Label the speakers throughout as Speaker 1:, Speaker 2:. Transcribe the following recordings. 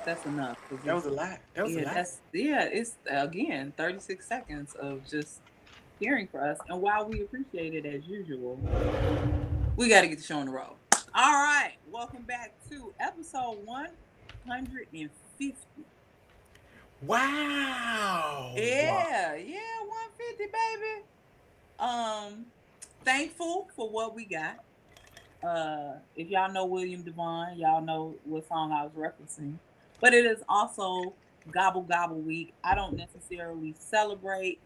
Speaker 1: that's enough because
Speaker 2: That
Speaker 1: it's
Speaker 2: was a lot. That was a
Speaker 1: yeah
Speaker 2: lot.
Speaker 1: that's yeah it's again 36 seconds of just hearing for us. And while we appreciate it as usual, we got to get the show on the road. All right, welcome back to episode 150.
Speaker 2: Wow. Wow.
Speaker 1: Yeah, yeah, 150, baby. Um, thankful for what we got. If y'all know William Devon, y'all know what song I was referencing. But it is also Gobble Gobble Week. I don't necessarily celebrate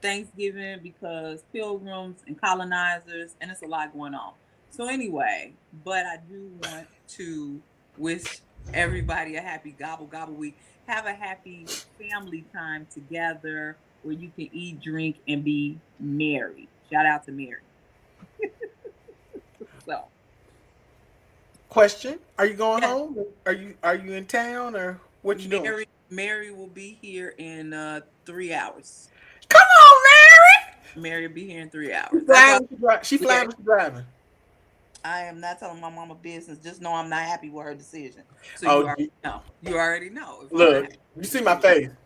Speaker 1: Thanksgiving because pilgrims and colonizers, and it's a lot going on. So anyway, but I do want to wish everybody a happy Gobble Gobble Week. Have a happy family time together where you can eat, drink, and be merry. Shout out to Mary. So
Speaker 2: Question: Are you going
Speaker 1: yeah,
Speaker 2: home? Are you in town or what you doing?
Speaker 1: Mary will be here in 3 hours.
Speaker 2: Come on, Mary.
Speaker 1: Mary will be here in three
Speaker 2: She
Speaker 1: hours. That's why
Speaker 2: flying. She
Speaker 1: we
Speaker 2: flying. She driving.
Speaker 1: I am not telling my mama business. Just know I'm not happy with her decision. So you
Speaker 2: Oh,
Speaker 1: already know. You already know if I'm not
Speaker 2: look.
Speaker 1: happy
Speaker 2: You
Speaker 1: with
Speaker 2: see
Speaker 1: the
Speaker 2: my
Speaker 1: decision.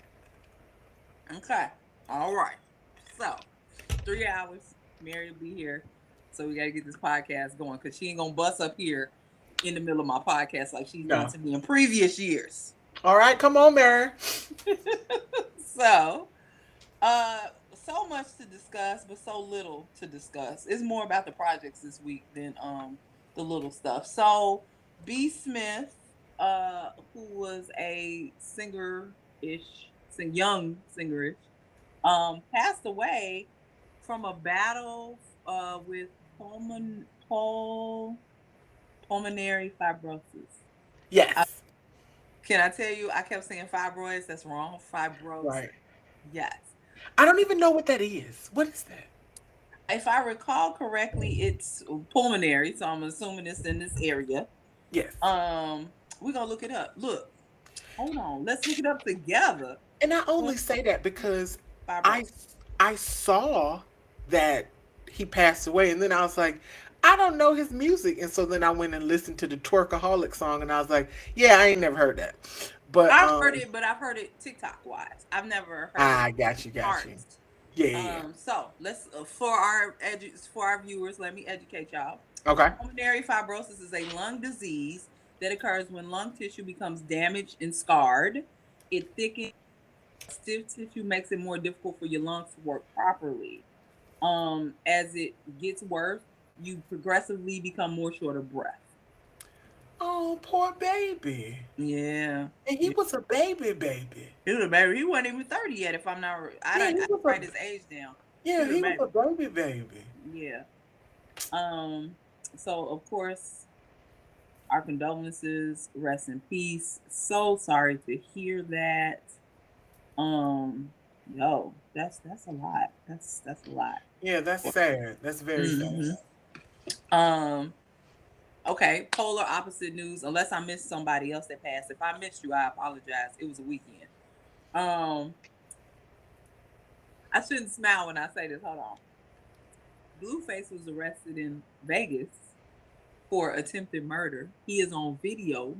Speaker 2: face.
Speaker 1: Okay. All right. So 3 hours. Mary will be here. So we gotta get this podcast going because she ain't gonna bust up here in the middle of my podcast like she's done
Speaker 2: No.
Speaker 1: to me in previous years.
Speaker 2: All right. Come on, Mary.
Speaker 1: So uh so much to discuss, but so little to discuss. It's more about the projects this week than the little stuff. So B. Smith, who was a singer-ish, young singer-ish, passed away from a battle with pulmonary fibrosis. I,
Speaker 2: Yes.
Speaker 1: can I tell you? I kept saying fibroids. That's wrong. Fibrosis.
Speaker 2: Right.
Speaker 1: Yes.
Speaker 2: I don't even know what that is. What is that?
Speaker 1: If I recall correctly, it's pulmonary, so I'm assuming it's in this area.
Speaker 2: Yes.
Speaker 1: We're gonna look it up. Look, hold on, let's look it up together.
Speaker 2: And I
Speaker 1: Pulmonary
Speaker 2: only say that because I
Speaker 1: fibrosis.
Speaker 2: I saw that he passed away, and then I was like, I don't know his music, and so then I went and listened to the Twerkaholic song, and I was like, yeah, I ain't never heard that, but
Speaker 1: I've heard it, but I've heard it TikTok wise. I've never heard
Speaker 2: I got you,
Speaker 1: artist.
Speaker 2: yeah, yeah, yeah.
Speaker 1: So let's for our viewers, let me educate y'all.
Speaker 2: Okay.
Speaker 1: Pulmonary fibrosis is a lung disease that occurs when lung tissue becomes damaged and scarred. It thickens. Stiff tissue makes it more difficult for your lungs to work properly. As it gets worse, you progressively become more short of breath.
Speaker 2: Oh, poor baby,
Speaker 1: Yeah,
Speaker 2: and he
Speaker 1: yeah.
Speaker 2: was a baby, baby.
Speaker 1: He was a baby. He wasn't even 30 yet. If I'm not,
Speaker 2: Yeah,
Speaker 1: I
Speaker 2: he
Speaker 1: didn't
Speaker 2: was
Speaker 1: write
Speaker 2: a
Speaker 1: his age down. He
Speaker 2: yeah,
Speaker 1: was a
Speaker 2: he was
Speaker 1: baby.
Speaker 2: a baby, baby.
Speaker 1: Yeah. Um. So of course, our condolences. Rest in peace. So sorry to hear that. Um. Yo, that's a lot. That's a lot.
Speaker 2: Yeah, that's sad. That's very sad.
Speaker 1: Hmm. Um. Okay, polar opposite news. Unless I missed somebody else that passed. If I missed you, I apologize. It was a weekend. Um, I shouldn't smile when I say this. Hold on. Blueface was arrested in Vegas for attempted murder. He is on video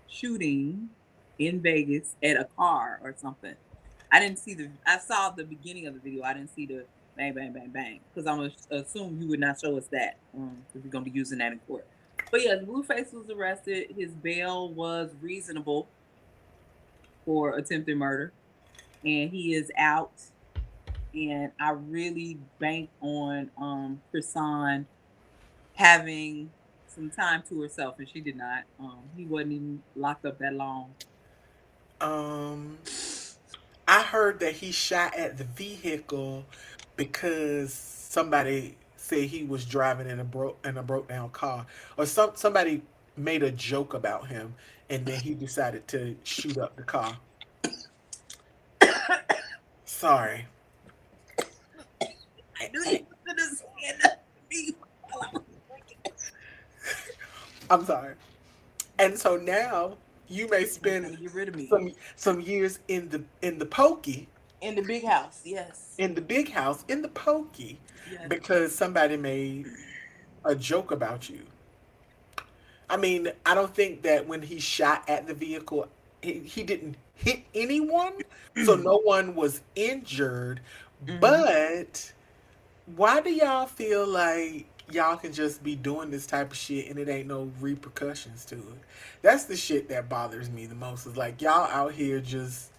Speaker 1: shooting in Vegas at a car or something. I didn't see the. I saw the beginning of the video. I didn't see the bang, bang, bang, bang. Because I'm gonna assume you would not show us that. Because we're gonna be using that in court. But yes, Blueface was arrested. His bail was reasonable for attempted murder, and he is out. And I really bank on Chrisan having some time to herself, and she did not. He wasn't even locked up that long.
Speaker 2: Um, I heard that he shot at the vehicle because somebody said he was driving in a broke down car, or somebody made a joke about him, and then he decided to shoot up the car. Sorry,
Speaker 1: I knew you were gonna say that to me while I was drinking.
Speaker 2: I'm sorry. And so now you may
Speaker 1: You're
Speaker 2: spend
Speaker 1: trying to get rid of me
Speaker 2: some years in the pokey,
Speaker 1: in the big house. Yes,
Speaker 2: in the big house, in the pokey,
Speaker 1: yes.
Speaker 2: because somebody made a joke about you. I mean, I don't think that when he shot at the vehicle, he didn't hit anyone, so no one was injured.
Speaker 1: Mm-hmm.
Speaker 2: But why do y'all feel like y'all can just be doing this type of shit and it ain't no repercussions to it? That's the shit that bothers me the most. Is like y'all out here just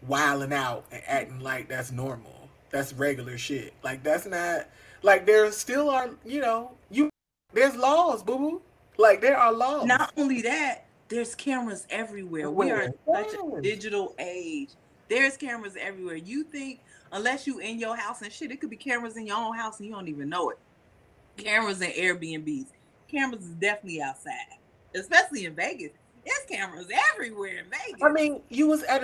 Speaker 2: wilding out and acting like that's normal. That's regular shit. Like that's not like there still are you there's laws, boo boo. Like there are laws.
Speaker 1: Not only that, there's cameras everywhere. We are in
Speaker 2: Where?
Speaker 1: such a
Speaker 2: Yes.
Speaker 1: digital age. There's cameras everywhere. You think unless you in your house and shit, it could be cameras in your own house and you don't even know it. Cameras in Airbnbs. Cameras is definitely outside, especially in Vegas. There's cameras everywhere in
Speaker 2: I
Speaker 1: Vegas.
Speaker 2: mean, you was at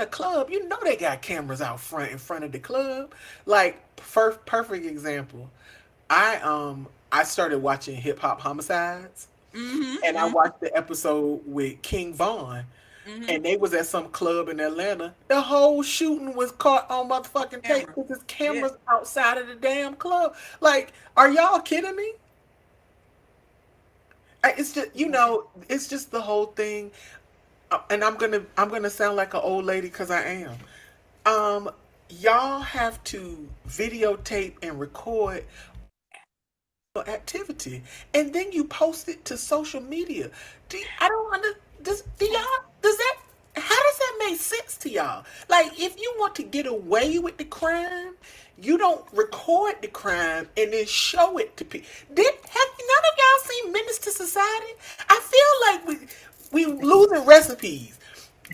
Speaker 2: a club. You know they got cameras out front in front of the club. Like first perfect example. I started watching Hip Hop Homicides, and I
Speaker 1: Mm-hmm.
Speaker 2: watched the episode with King Von,
Speaker 1: Mm-hmm.
Speaker 2: and they was at some club in Atlanta. The whole shooting was caught on motherfucking tape
Speaker 1: Camera.
Speaker 2: because there's
Speaker 1: Yeah.
Speaker 2: cameras outside of the damn club. Like, are y'all kidding me? It's just it's just the whole thing. And I'm gonna sound like an old lady because I am. Um, y'all have to videotape and record activity, and then you post it to social media. I don't under do y'all does that how does that make sense to y'all? Like, if you want to get away with the crime, you don't record the crime and then show it to people. Did have none of y'all seen Menace to Society? I feel like we losing recipes.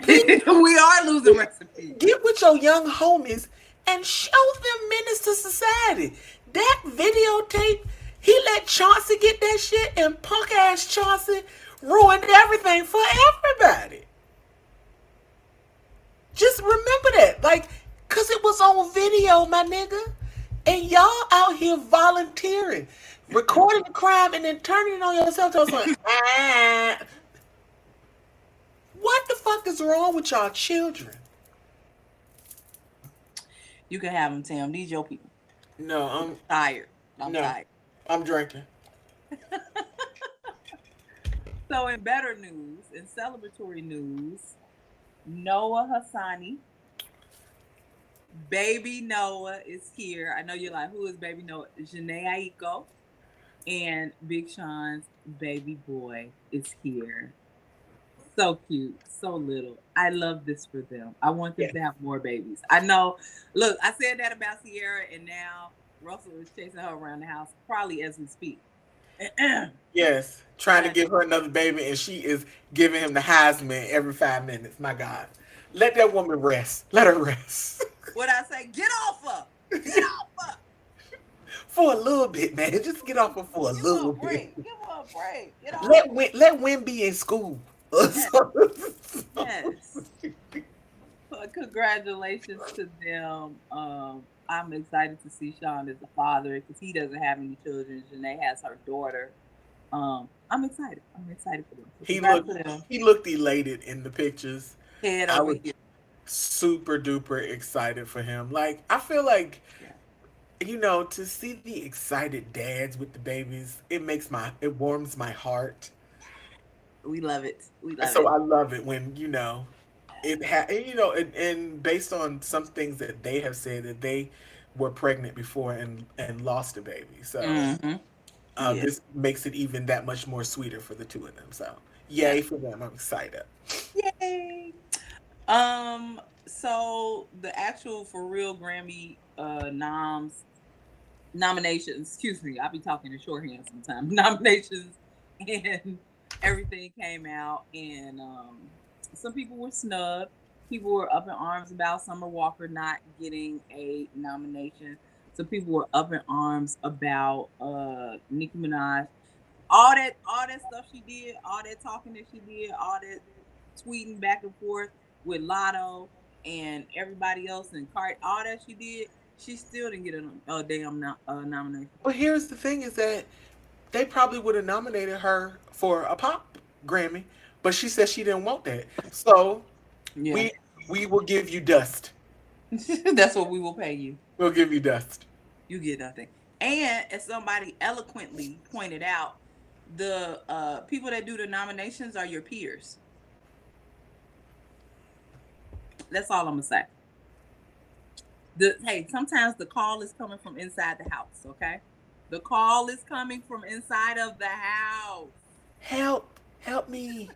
Speaker 2: Please
Speaker 1: We are losing recipes.
Speaker 2: get with your young homies and show them Menace to Society. That videotape, he let Chauncey get that shit, and punk ass Chauncey ruined everything for everybody. Just remember that. Like, cause it was on video, my nigga. And y'all out here volunteering, recording the crime and then turning it on yourself. I was like, ah. What the fuck is wrong with y'all children?
Speaker 1: You can have them, Tim. These your people.
Speaker 2: No,
Speaker 1: Tired. I'm
Speaker 2: no,
Speaker 1: tired.
Speaker 2: I'm drinking.
Speaker 1: So, in better news, in celebratory news, Noah Hassani, baby Noah is here. I know you're like, who is baby Noah? Janae Aiko and Big Sean's baby boy is here. So cute, so little. I love this for them. I want them
Speaker 2: Yeah.
Speaker 1: to have more babies. I know. Look, I said that about Sierra, and now Russell is chasing her around the house, probably as we speak.
Speaker 2: Yes, trying to
Speaker 1: But
Speaker 2: give her another baby, and she is giving him the Heisman every 5 minutes. My God, let that woman rest. Let her rest
Speaker 1: what I say, get off her. Get off her.
Speaker 2: for a little bit, man. Just get off her for a
Speaker 1: Give her
Speaker 2: little
Speaker 1: a
Speaker 2: bit.
Speaker 1: break. Give her a break. Get off.
Speaker 2: Let Win be in school.
Speaker 1: Yes. Yes. Congratulations to them. I'm excited to see Sean as a father because he doesn't have any children. Janae has her daughter. I'm excited. I'm excited for them. So
Speaker 2: he
Speaker 1: congrats
Speaker 2: looked
Speaker 1: to them.
Speaker 2: he looked elated in the pictures.
Speaker 1: Head
Speaker 2: I
Speaker 1: over
Speaker 2: was
Speaker 1: here.
Speaker 2: super duper excited for him. Like, I feel like,
Speaker 1: Yeah.
Speaker 2: to see the excited dads with the babies, it warms my heart.
Speaker 1: We love it. We love
Speaker 2: So
Speaker 1: it.
Speaker 2: I love it when and based on some things that they have said, that they were pregnant before and lost a baby. So
Speaker 1: Mm-hmm. Yeah.
Speaker 2: this makes it even that much more sweeter for the two of them. So
Speaker 1: Yeah.
Speaker 2: yay for them! I'm excited.
Speaker 1: Yay. So the actual for real Grammy nominations, excuse me, I'll be talking in shorthand sometimes. Nominations and everything came out, and some people were snubbed. People were up in arms about Summer Walker not getting a nomination. Some people were up in arms about Nicki Minaj. All that stuff she did, all that talking that she did, all that tweeting back and forth with Lotto and everybody else and Cart, all that she did, she still didn't get a damn nomination.
Speaker 2: But here's the thing: is that they probably would have nominated her for a pop Grammy, but she said she didn't want that. So
Speaker 1: Yeah.
Speaker 2: we we will give you dust.
Speaker 1: That's what we will pay you.
Speaker 2: We'll give you dust.
Speaker 1: You get nothing. And as somebody eloquently pointed out, the people that do the nominations are your peers. That's all I'm gonna say. Hey, sometimes the call is coming from inside the house. Okay, the call is coming from inside of the house.
Speaker 2: Help me.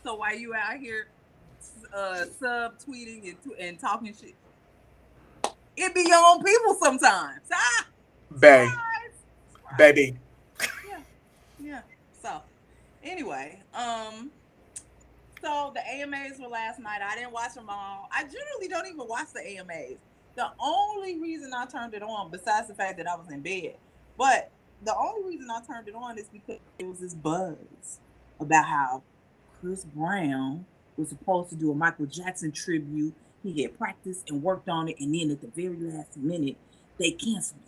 Speaker 1: So while you out here sub tweeting and talking shit, it be your own people sometimes. Ah,
Speaker 2: Bay,
Speaker 1: surprise, surprise.
Speaker 2: baby.
Speaker 1: Yeah, yeah. So anyway, so the AMAs were last night. I didn't watch them all. I generally don't even watch the AMAs. The only reason I turned it on, besides the fact that I was in bed, but the only reason I turned it on is because it was this buzz about how Chris Brown was supposed to do a Michael Jackson tribute. He had practiced and worked on it, and then at the very last minute, they canceled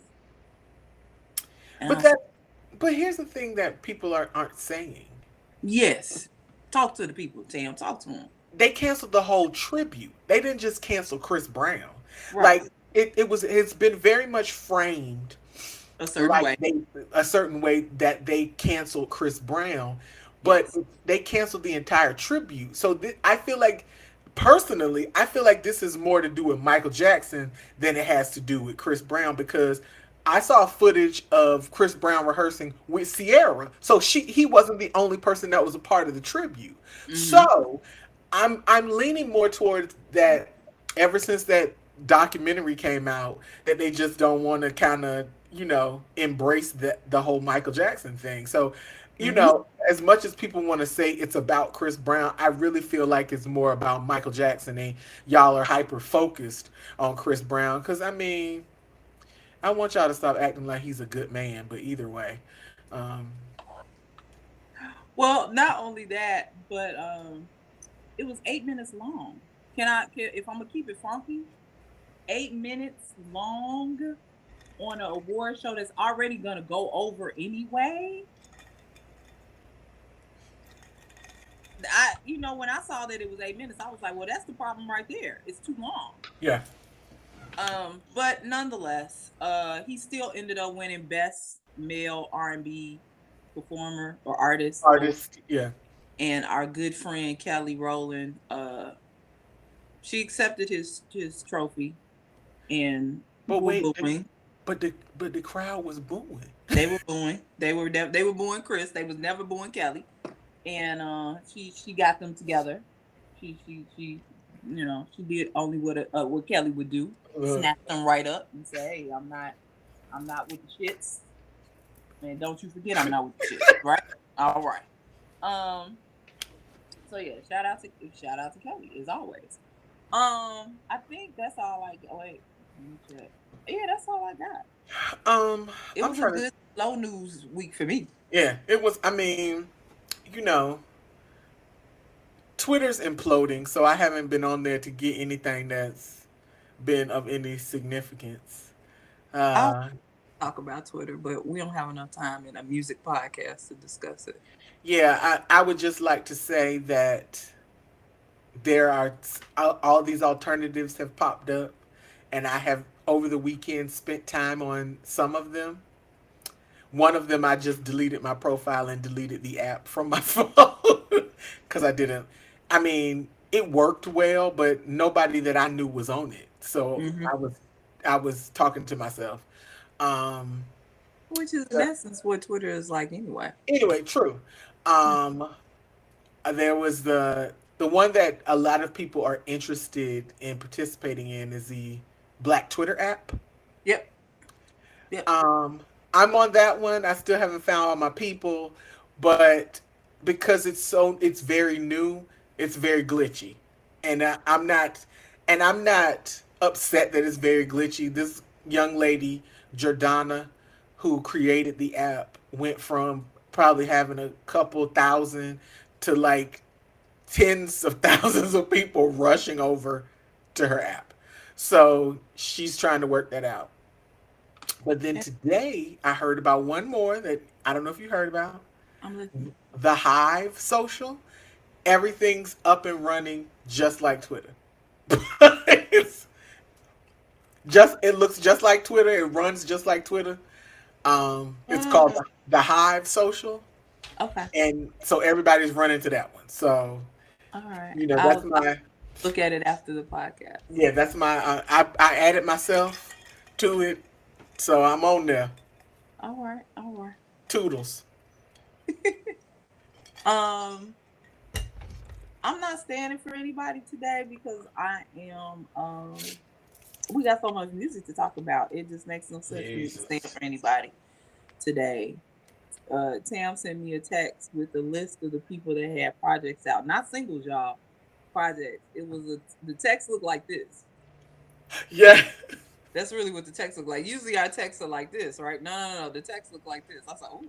Speaker 1: it. And I
Speaker 2: But
Speaker 1: was
Speaker 2: that
Speaker 1: like,
Speaker 2: but here's the thing that people aren't saying.
Speaker 1: yes, talk to the people, Tam. Talk to them.
Speaker 2: They canceled the whole tribute. They didn't just cancel Chris Brown.
Speaker 1: Right.
Speaker 2: Like it's been very much framed
Speaker 1: A certain
Speaker 2: like
Speaker 1: way.
Speaker 2: they a certain way that they canceled Chris Brown, but
Speaker 1: Yes.
Speaker 2: they canceled the entire tribute. So I feel like personally, I feel like this is more to do with Michael Jackson than it has to do with Chris Brown because I saw footage of Chris Brown rehearsing with Sierra. So he wasn't the only person that was a part of the tribute.
Speaker 1: Mm-hmm.
Speaker 2: So I'm leaning more towards that ever since that documentary came out that they just don't want to kind of embrace the whole Michael Jackson thing. So
Speaker 1: Mm-hmm.
Speaker 2: as much as people want to say it's about Chris Brown, I really feel like it's more about Michael Jackson and y'all are hyper focused on Chris Brown because I mean I want y'all to stop acting like he's a good man, but either way. um
Speaker 1: Well, not only that, but it was 8 minutes long. If I'm gonna keep it funky, 8 minutes long on an award show that's already gonna go over anyway. When I saw that it was 8 minutes, I was like, well, that's the problem right there. It's too long.
Speaker 2: yeah.
Speaker 1: But nonetheless, he still ended up winning best male R&B performer or artist.
Speaker 2: Artist, yeah.
Speaker 1: And our good friend Kelly Rowland, she accepted his trophy, and
Speaker 2: But
Speaker 1: people were
Speaker 2: wait,
Speaker 1: booing.
Speaker 2: but the crowd was booing.
Speaker 1: They were booing. They were booing Chris. They was never booing Kelly. And she got them together. She she did only what Kelly would do, snap them right up and say, "Hey, I'm not with the shits, and don't you forget I'm not with the shits." Right? All right. Um. So yeah, shout out to Kelly as always. I think that's all I got. Wait, let me check. Yeah, that's all I got. It
Speaker 2: I'm
Speaker 1: was a
Speaker 2: trying to.
Speaker 1: good slow news week for me.
Speaker 2: Yeah, it was. I mean, you know, Twitter's imploding, so I haven't been on there to get anything that's been of any significance.
Speaker 1: I'll
Speaker 2: Uh,
Speaker 1: talk about Twitter, but we don't have enough time in a music podcast to discuss it.
Speaker 2: yeah, I would just like to say that there are all these alternatives have popped up, and I have over the weekend spent time on some of them. One of them, I just deleted my profile and deleted the app from my phone because I didn't. I mean, it worked well, but nobody that I knew was on it. So
Speaker 1: Hmm.
Speaker 2: I was talking to myself. Um,
Speaker 1: Which is in
Speaker 2: but
Speaker 1: essence what Twitter is like anyway.
Speaker 2: anyway, true. Um, there was the one that a lot of people are interested in participating in is the Black Twitter app.
Speaker 1: Yep. Yep.
Speaker 2: Um, I'm on that one. I still haven't found all my people, but because it's very new, it's very glitchy, and I'm not upset that it's very glitchy. This young lady, Jordana, who created the app, went from probably having a couple thousand to like tens of thousands of people rushing over to her app. So she's trying to work that out. But then
Speaker 1: And
Speaker 2: today I heard about one more that I don't know if you heard about.
Speaker 1: I'm listening.
Speaker 2: The Hive social. Everything's up and running just like Twitter. it's it looks just like Twitter, it runs just like Twitter. It's called
Speaker 1: Uh,
Speaker 2: the Hive social.
Speaker 1: okay.
Speaker 2: And so everybody's running to that one. So,
Speaker 1: All right.
Speaker 2: that's
Speaker 1: I'll
Speaker 2: my
Speaker 1: Look at it after the podcast.
Speaker 2: Yeah, that's my. I added myself to it, so I'm on there.
Speaker 1: All right, all right.
Speaker 2: Toodles.
Speaker 1: um, I'm not standing for anybody today because I am. We got so much music to talk about. It just makes no sense for me to stand
Speaker 2: Jesus.
Speaker 1: for anybody today. Tam sent me a text with a list of the people that had projects out, not singles, y'all. Projects. It was the text looked like this.
Speaker 2: Yeah.
Speaker 1: That's really what the text looked like. Usually our texts are like this, right? No, no, no. The text looked like this. I was like, ooh.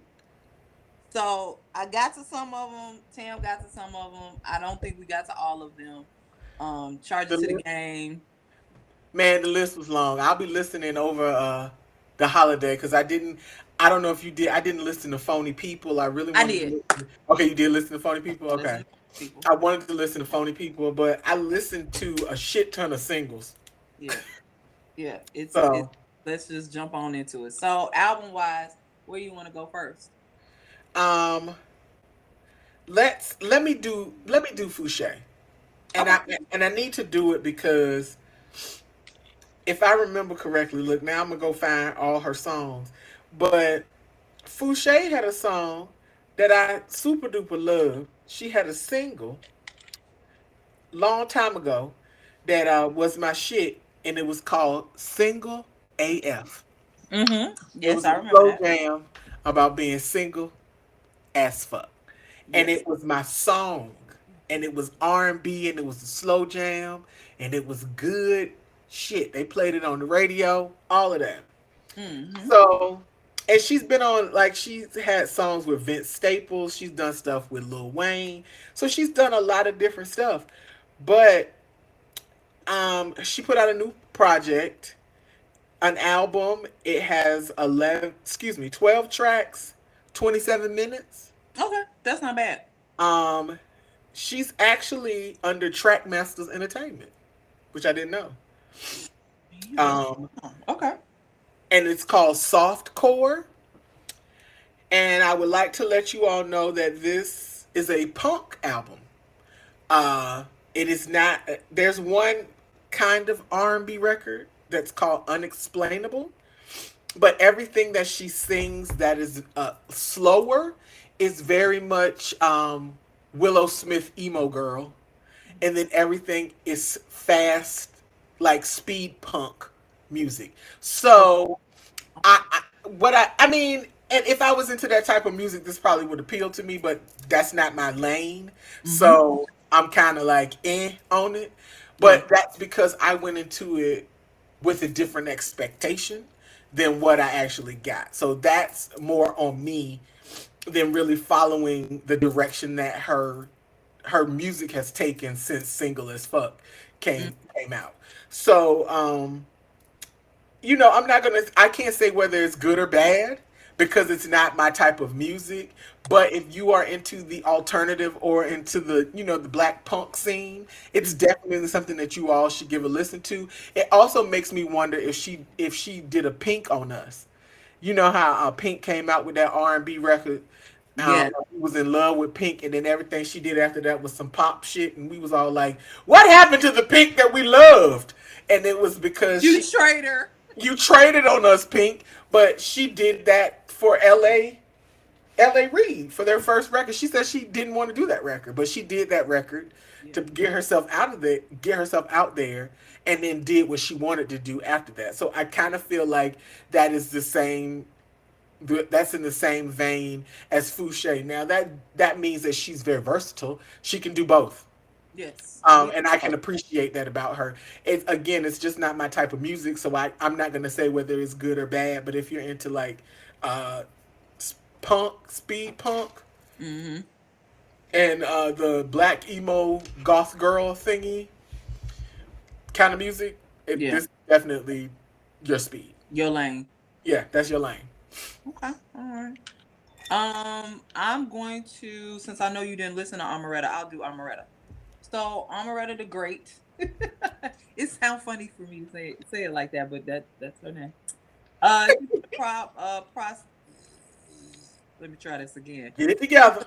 Speaker 1: So I got to some of them. Tam got to some of them. I don't think we got to all of them. Charge
Speaker 2: The
Speaker 1: it to the
Speaker 2: list,
Speaker 1: game.
Speaker 2: man, the list was long. I'll be listening over the holiday because I didn't. I don't know if you did. I didn't listen to Phony People. I really
Speaker 1: I
Speaker 2: wanted to
Speaker 1: did.
Speaker 2: listen. Okay, you did listen to Phony People.
Speaker 1: Listen
Speaker 2: Okay,
Speaker 1: to people.
Speaker 2: I wanted to listen to Phony People, but I listened to a shit ton of singles.
Speaker 1: Yeah, yeah. It's.
Speaker 2: So,
Speaker 1: Let's just jump on into it. So album wise, where you want to go first?
Speaker 2: um, let me do Fouché, and
Speaker 1: Okay.
Speaker 2: I need to do it because if I remember correctly, look now I'm gonna go find all her songs, but Fouché had a song that I super duper loved. She had a single long time ago that was my shit, and it was called Single AF.
Speaker 1: Mm-hmm.
Speaker 2: It
Speaker 1: Yes,
Speaker 2: was
Speaker 1: I
Speaker 2: a
Speaker 1: remember
Speaker 2: slow
Speaker 1: that.
Speaker 2: jam about being single as fuck, and
Speaker 1: Yes.
Speaker 2: it was my song, and it was R&B, and it was a slow jam, and it was good shit. They played it on the radio, all of that.
Speaker 1: Mm-hmm.
Speaker 2: So, and she's been on like she's had songs with Vince Staples. She's done stuff with Lil Wayne. So she's done a lot of different stuff. But she put out a new project, an album. It has 12 tracks, 27 minutes.
Speaker 1: Okay, that's not bad.
Speaker 2: Um, she's actually under Trackmasters Entertainment, which I didn't know.
Speaker 1: Yeah.
Speaker 2: Um,
Speaker 1: Okay.
Speaker 2: and it's called Soft Core. And I would like to let you all know that this is a punk album. It is not. There's one kind of R&B record that's called Unexplainable, but everything that she sings that is slower is very much Willow Smith emo girl, and then everything is fast, like speed punk music.
Speaker 1: Okay.
Speaker 2: So I mean, and if I was into that type of music, this probably would appeal to me, but that's not my lane.
Speaker 1: Mm-hmm.
Speaker 2: So I'm kind of like on it.
Speaker 1: Yeah.
Speaker 2: But that's because I went into it with a different expectation than what I actually got. So that's more on me than really following the direction that her music has taken since Single as Fuck
Speaker 1: Mm.
Speaker 2: came out. So I'm not gonna. I can't say whether it's good or bad because it's not my type of music. But if you are into the alternative or into the the black punk scene, it's
Speaker 1: Mm.
Speaker 2: definitely something that you all should give a listen to. It also makes me wonder if she did a Pink on us. You know how Pink came out with that R&B record.
Speaker 1: Yeah.
Speaker 2: We was in love with Pink, and then everything she did after that was some pop shit, and we was all like, "What happened to the Pink that we loved?" And it was because
Speaker 1: You traitor.
Speaker 2: you traded on us, Pink, but she did that for LA Reid for their first record. She said she didn't want to do that record, but she did that record
Speaker 1: Yeah.
Speaker 2: to get herself out there, and then did what she wanted to do after that. So I kind of feel like that is the same. That's in the same vein as Fouché. Now that means that she's very versatile. She can do both.
Speaker 1: Yes. Yeah.
Speaker 2: And I can appreciate that about her. It's just not my type of music, so I'm not gonna say whether it's good or bad. But if you're into like uh, punk, speed punk,
Speaker 1: Mm-hmm.
Speaker 2: and the black emo goth girl thingy kind of music,
Speaker 1: Yeah.
Speaker 2: this is definitely your speed.
Speaker 1: Your lane.
Speaker 2: Yeah, that's your lane.
Speaker 1: Okay. All right. I'm going to, since I know you didn't listen to Amaretta, I'll do Amaretta. So Amaretta the Great. It sounds funny for me to say it like that, but that's her name. She's a prop pros. Let me try this again.
Speaker 2: Get it together.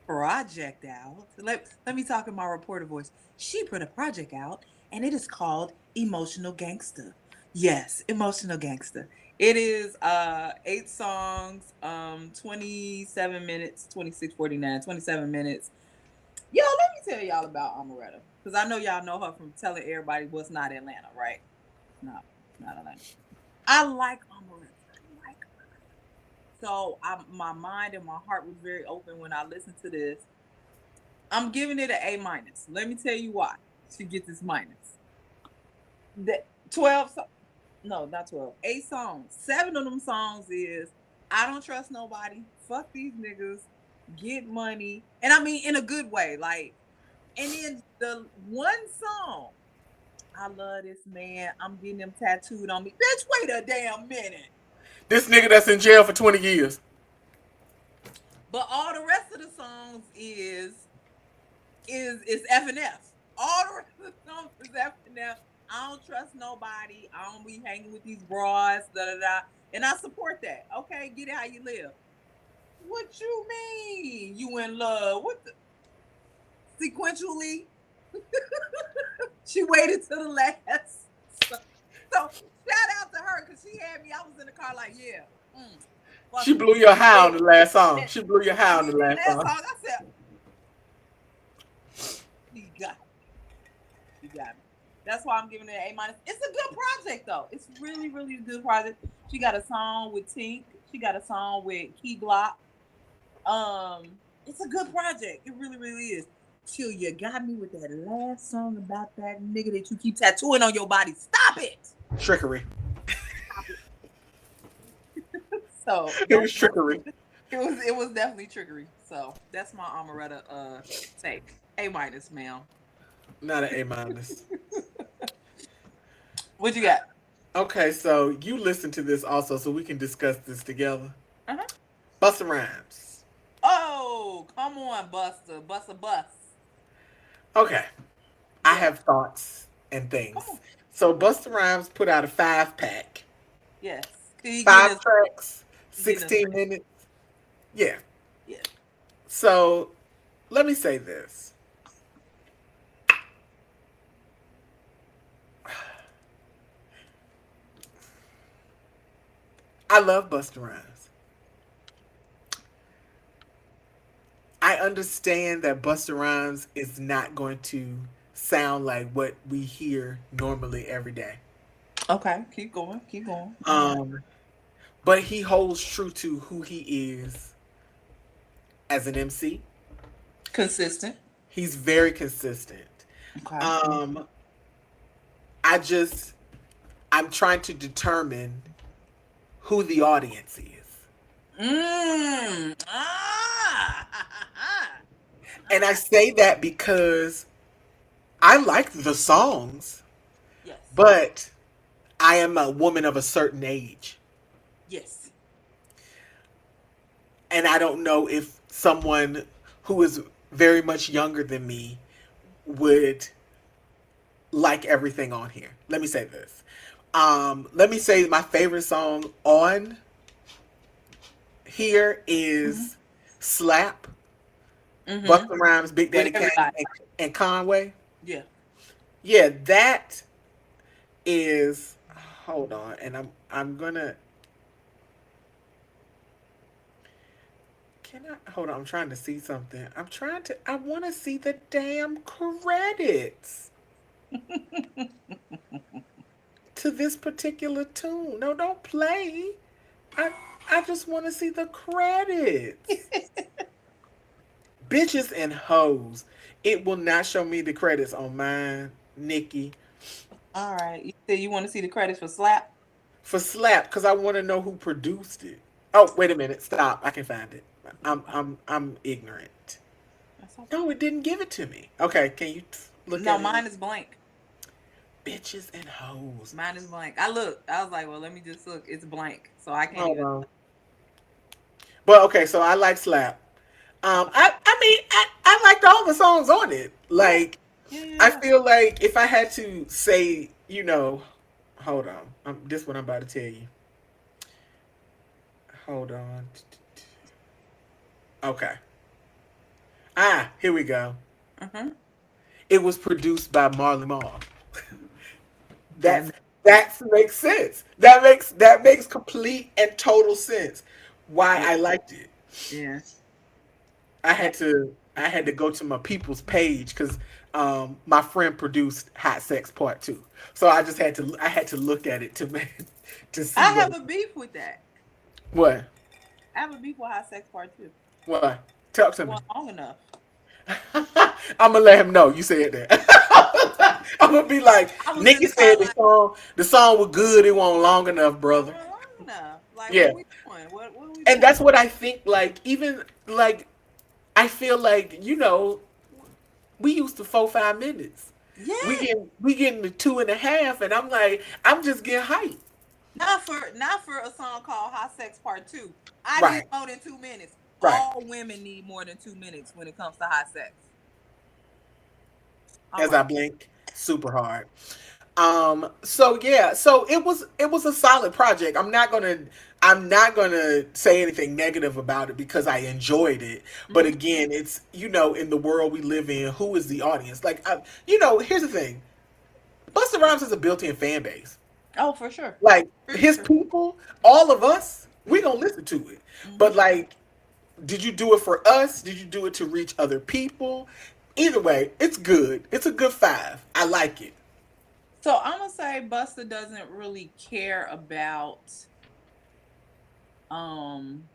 Speaker 1: project out. Let me talk in my reporter voice. She put a project out and it is called Emotional Gangster. Yes, Emotional Gangster. It is 8 songs, 27 minutes, 26:49, 27 minutes. Yo, let me tell y'all about Amaretta. Because I know y'all know her from telling everybody what's not Atlanta, right? No, not Atlanta. I like Amaretta. I like so my mind and my heart was very open when I listened to this. I'm giving it an A minus. Let me tell you why she gets this minus. The 12, no, not 12, 8 songs. 7 of them songs is I don't trust nobody. Fuck these niggas. Get money. And I mean in a good way. Like, and then the one song, I love this man. I'm getting him tattooed on me. Bitch, wait a damn minute.
Speaker 2: This nigga that's in jail for 20 years.
Speaker 1: But all the rest of the songs is F and F. All the rest of the songs is F and F. I don't trust nobody. I don't be hanging with these bras, da da da. And I support that. Okay, get it how you live. What you mean? You in love? What the sequentially? She waited to the last. So shout out to her because she had me. I was in the car like, yeah.
Speaker 2: She
Speaker 1: Fuck
Speaker 2: blew
Speaker 1: it.
Speaker 2: your high on
Speaker 1: And,
Speaker 2: the last song.
Speaker 1: and,
Speaker 2: She blew your high on
Speaker 1: and
Speaker 2: the
Speaker 1: then
Speaker 2: last
Speaker 1: last
Speaker 2: song.
Speaker 1: song, I said, she got me. She got me. That's why I'm giving it an A minus. It's a good project though. It's really, really a good project. She got a song with Tink. She got a song with Key Glock. It's a good project. It really, really is. Till you got me with that last song about that nigga that you keep tattooing on your body. Stop it.
Speaker 2: Trickery.
Speaker 1: Stop it. So
Speaker 2: It was trickery.
Speaker 1: it was definitely trickery. So that's my Amaretta take. A minus, ma'am.
Speaker 2: Not an A minus.
Speaker 1: What you got?
Speaker 2: Okay, so you listen to this also, so we can discuss this together.
Speaker 1: Uh-huh.
Speaker 2: Busta Rhymes.
Speaker 1: Oh, come on, Buster. Buster Bus.
Speaker 2: Okay, I
Speaker 1: Yeah.
Speaker 2: have thoughts and
Speaker 1: Come
Speaker 2: things.
Speaker 1: on.
Speaker 2: So Busta Rhymes put out a 5 pack,
Speaker 1: Yes. He getting
Speaker 2: five
Speaker 1: us
Speaker 2: tracks,
Speaker 1: he getting us
Speaker 2: 16 minutes. Yeah.
Speaker 1: yeah.
Speaker 2: So let me say this. I love Busta Rhymes. I understand that Busta Rhymes is not going to sound like what we hear normally every day.
Speaker 1: Okay, keep going. Keep going. All right.
Speaker 2: Um, but he holds true to who he is as an MC.
Speaker 1: Consistent.
Speaker 2: He's very consistent.
Speaker 1: Okay.
Speaker 2: Um, I just I'm trying to determine who the audience is.
Speaker 1: Ah.
Speaker 2: And I
Speaker 1: Ah.
Speaker 2: say that because I like the songs,
Speaker 1: Yes.
Speaker 2: but I am a woman of a certain age.
Speaker 1: Yes.
Speaker 2: And I don't know if someone who is very much younger than me would like everything on here. Let me say this. Let me say my favorite song on here
Speaker 1: Mm-hmm.
Speaker 2: is Slap,
Speaker 1: Mm-hmm.
Speaker 2: Busta Rhymes, Big
Speaker 1: With
Speaker 2: Daddy Kane,
Speaker 1: everybody.
Speaker 2: and Conway.
Speaker 1: Yeah.
Speaker 2: Yeah, that is. Hold on, and I'm gonna. Can I hold on? I'm trying to see something. I want to see the damn credits to this particular tune. No, don't play. I I just want to see the credits. Bitches and hoes. It will not show me the credits on mine, Nikki,
Speaker 1: All right. You said you want to see the credits for Slap?
Speaker 2: for Slap because I want to know who produced it. Oh, wait a minute. Stop. I can find it. I'm ignorant.
Speaker 1: That's okay.
Speaker 2: No, it didn't give it to me. Okay, can you look
Speaker 1: No,
Speaker 2: at it?
Speaker 1: mine is blank.
Speaker 2: Bitches and hoes.
Speaker 1: Mine is blank. I looked. I was like, well, let me just look. It's blank. So I can't
Speaker 2: Hold
Speaker 1: even.
Speaker 2: on. But okay, so I like Slap. I mean I liked all the songs on it.
Speaker 1: Yeah.
Speaker 2: Like
Speaker 1: Yeah, yeah,
Speaker 2: I
Speaker 1: yeah.
Speaker 2: feel like if I had to say, hold on. This is what I'm about to tell you. Hold on. Okay. Ah, here we go.
Speaker 1: Uh-huh.
Speaker 2: It was produced by Marley Marl.
Speaker 1: That
Speaker 2: That's
Speaker 1: makes sense.
Speaker 2: that makes sense. That makes complete and total sense. Why
Speaker 1: Yeah.
Speaker 2: I liked it.
Speaker 1: Yeah.
Speaker 2: I
Speaker 1: That
Speaker 2: had to I had to go to my people's page because my friend produced Hot Sex Part Two, so I had to look at it to to see
Speaker 1: I
Speaker 2: what
Speaker 1: have a beef with that.
Speaker 2: what
Speaker 1: I have a beef with Hot Sex Part 2.
Speaker 2: what talk to
Speaker 1: It
Speaker 2: me.
Speaker 1: wasn't long enough.
Speaker 2: I'm gonna let him know you said that. I'm gonna be like,
Speaker 1: I was in
Speaker 2: Nikki
Speaker 1: the car
Speaker 2: said
Speaker 1: like,
Speaker 2: the song was good. It wasn't long enough,
Speaker 1: it
Speaker 2: brother.
Speaker 1: wasn't long enough. Like,
Speaker 2: Yeah,
Speaker 1: what we doing? What are we
Speaker 2: and
Speaker 1: doing?
Speaker 2: that's what I think. Like even like I feel like we used to 4 5 minutes. We
Speaker 1: Yeah.
Speaker 2: get we getting to 2.5, and I'm like, I'm just getting hyped.
Speaker 1: Not for a song called Hot Sex Part 2. I need
Speaker 2: Right,
Speaker 1: more than 2 minutes.
Speaker 2: right.
Speaker 1: All women need more than 2 minutes when it comes to hot sex. All
Speaker 2: As
Speaker 1: right.
Speaker 2: I blink, super hard. So yeah, so it was a solid project. I'm not gonna say anything negative about it because I enjoyed it. But
Speaker 1: Hmm.
Speaker 2: again, it's in the world we live in, who is the audience? Like here's the thing: Busta Rhymes has a built-in fan base.
Speaker 1: Oh, for sure.
Speaker 2: Like
Speaker 1: For
Speaker 2: his
Speaker 1: sure.
Speaker 2: people, all of us, we gonna listen to it.
Speaker 1: Hmm.
Speaker 2: But like, did you do it for us? Did you do it to reach other people? Either way, it's good. It's a good five. I like it.
Speaker 1: So I'm gonna say Busta doesn't really care about um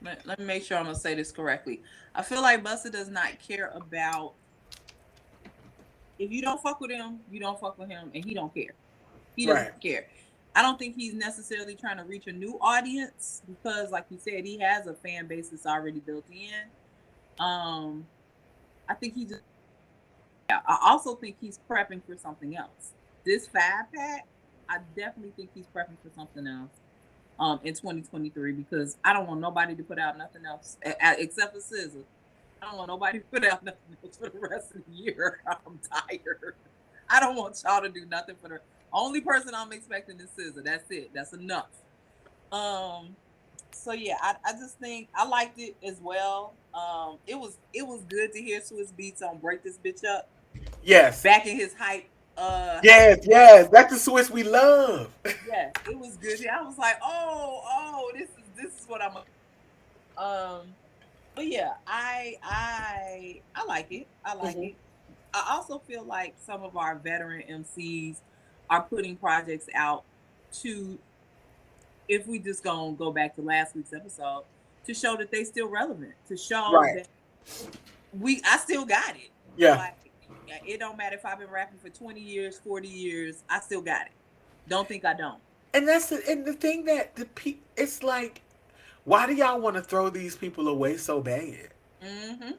Speaker 1: let me make sure I'm gonna say this correctly. I feel like Busta does not care about if you don't fuck with him, you don't fuck with him, and he don't care. He doesn't
Speaker 2: Right.
Speaker 1: care. I don't think he's necessarily trying to reach a new audience because, like you said, he has a fan base that's already built in. Um, I think he just. Yeah, I also think he's prepping for something else. This 5 pack, I definitely think he's prepping for something else. In 2023 because I don't want nobody to put out nothing else except for SZA. I don't want nobody to put out nothing else for the rest of the year. I'm tired. I don't want y'all to do nothing for the only person I'm expecting is SZA. That's it. That's enough. Um. So yeah, I just think I liked it as well. It was good to hear Swiss Beats on "Break This Bitch Up"
Speaker 2: Yes.
Speaker 1: back in his hype
Speaker 2: Yes.
Speaker 1: days.
Speaker 2: Yes. That's the Swiss we love.
Speaker 1: Yes, it was good. I was like, oh, this is what I'm. But yeah, I like it. I like
Speaker 2: Mhm.
Speaker 1: it. I also feel like some of our veteran MCs are putting projects out to, if we just gonna go back to last week's episode, to show that they still relevant, to show
Speaker 2: Right.
Speaker 1: that I still got it.
Speaker 2: Yeah.
Speaker 1: Like it don't matter if I've been rapping for 20 years, 40 years, I still got it. Don't think I don't.
Speaker 2: And the thing that it's like, why do y'all want to throw these people away so bad?
Speaker 1: Mm-hmm.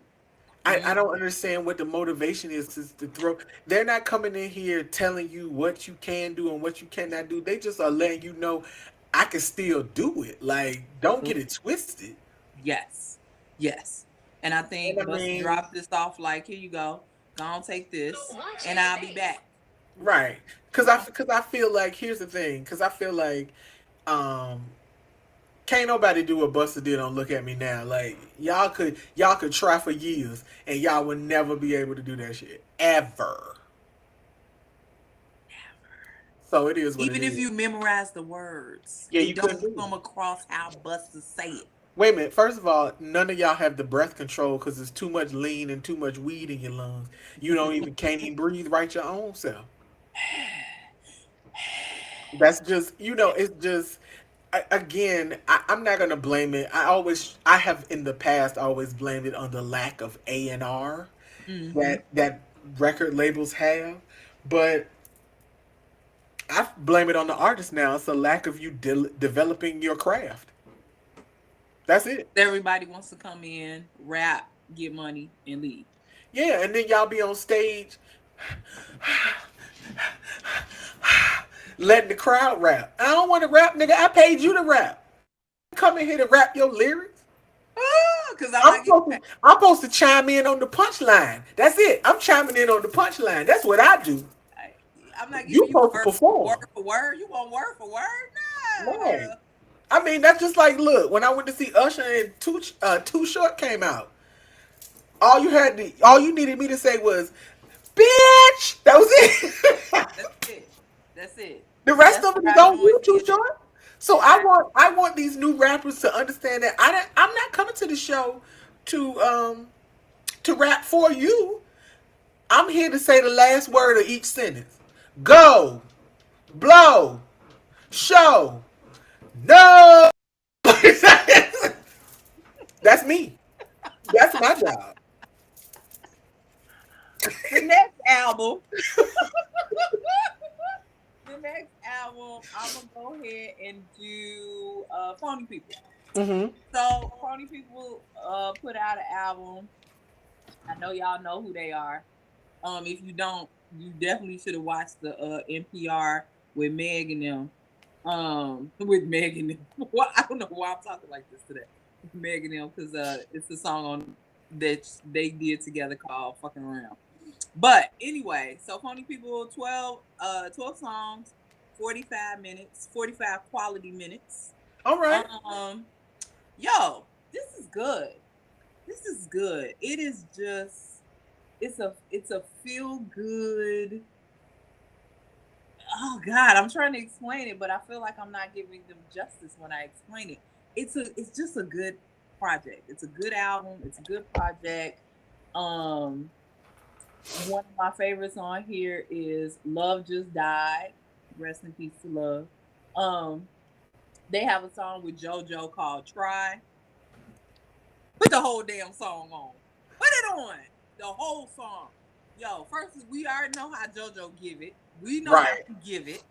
Speaker 2: I
Speaker 1: Mm-hmm.
Speaker 2: don't understand what the motivation is to throw. They're not coming in here telling you what you can do and what you cannot do. They just are letting you know I can still do it. Like, don't get it twisted.
Speaker 1: Yes. Yes. And I
Speaker 2: And I
Speaker 1: think Buster
Speaker 2: mean,
Speaker 1: dropped this off like, here you go. Go on, take this, and I'll be back.
Speaker 2: right?
Speaker 1: You know?
Speaker 2: Because I feel like here's the thing. Because I feel like um can't nobody do what Buster did on Look at Me Now. Like y'all could try for years and y'all would never be able to do that shit ever. So it is what it
Speaker 1: Even if
Speaker 2: is.
Speaker 1: you memorize the words,
Speaker 2: Yeah,
Speaker 1: it
Speaker 2: you couldn't
Speaker 1: don't
Speaker 2: do
Speaker 1: come
Speaker 2: it.
Speaker 1: across how Buster say it.
Speaker 2: Wait a minute. First of all, none of y'all have the breath control because there's too much lean and too much weed in your lungs. You don't even can't even breathe right your own self. That's just it's just again. I'm not gonna blame it. I have in the past always blamed it on the lack of A&R
Speaker 1: Mm-hmm.
Speaker 2: that record labels have, but I blame it on the artist now. It's a lack of you developing your craft. That's it.
Speaker 1: Everybody wants to come in, rap, get money, and leave.
Speaker 2: Yeah, and then y'all be on stage letting the crowd rap. I don't want to rap, nigga. I paid you to rap. Come in here to rap your lyrics.
Speaker 1: Because I'm not getting paid.
Speaker 2: I'm supposed to chime in on the punchline. That's it. I'm chiming in on the punchline. That's what I do.
Speaker 1: I'm not
Speaker 2: You
Speaker 1: giving you
Speaker 2: supposed to
Speaker 1: word
Speaker 2: perform.
Speaker 1: for word. You want word for word?
Speaker 2: Right.
Speaker 1: No.
Speaker 2: I mean, that's just like look when I went to see Usher and Too Short came out. All you needed me to say was, "Bitch." That was it.
Speaker 1: That's it. That's it.
Speaker 2: The rest
Speaker 1: That's
Speaker 2: of
Speaker 1: what
Speaker 2: it is
Speaker 1: I
Speaker 2: on
Speaker 1: joined
Speaker 2: you, Too
Speaker 1: in.
Speaker 2: Short. So I
Speaker 1: Exactly.
Speaker 2: want I want these new rappers to understand that I'm not coming to the show to rap for you. I'm here to say the last word of each sentence. Go, blow, show, no. That's me. That's my job.
Speaker 1: The next album, the next album, I'm gonna go ahead and do Phony People.
Speaker 2: Mm-hmm.
Speaker 1: So Phony People put out an album. I know y'all know who they are. If you don't, you definitely should have watched the NPR with Meg and them. With Meg and them. Well, I don't know why I'm talking like this today. Meg and them, because it's a song on that they did together called "Fucking Around." But anyway, so Phony People, 12 songs, 45 minutes, 45 quality minutes.
Speaker 2: All right.
Speaker 1: Um, yo, this is good. This is good. It is just it's a feel good. Oh God, I'm trying to explain it, but I feel like I'm not giving them justice when I explain it. It's just a good project. It's a good album. It's a good project. Um, One of my favorites on here is "Love Just Died." Rest in peace to Love. Um, they have a song with JoJo called "Try." Put the whole damn song on. Put it on. The whole song. Yo, first we already know how JoJo give it. We know how
Speaker 2: Right.
Speaker 1: to give it.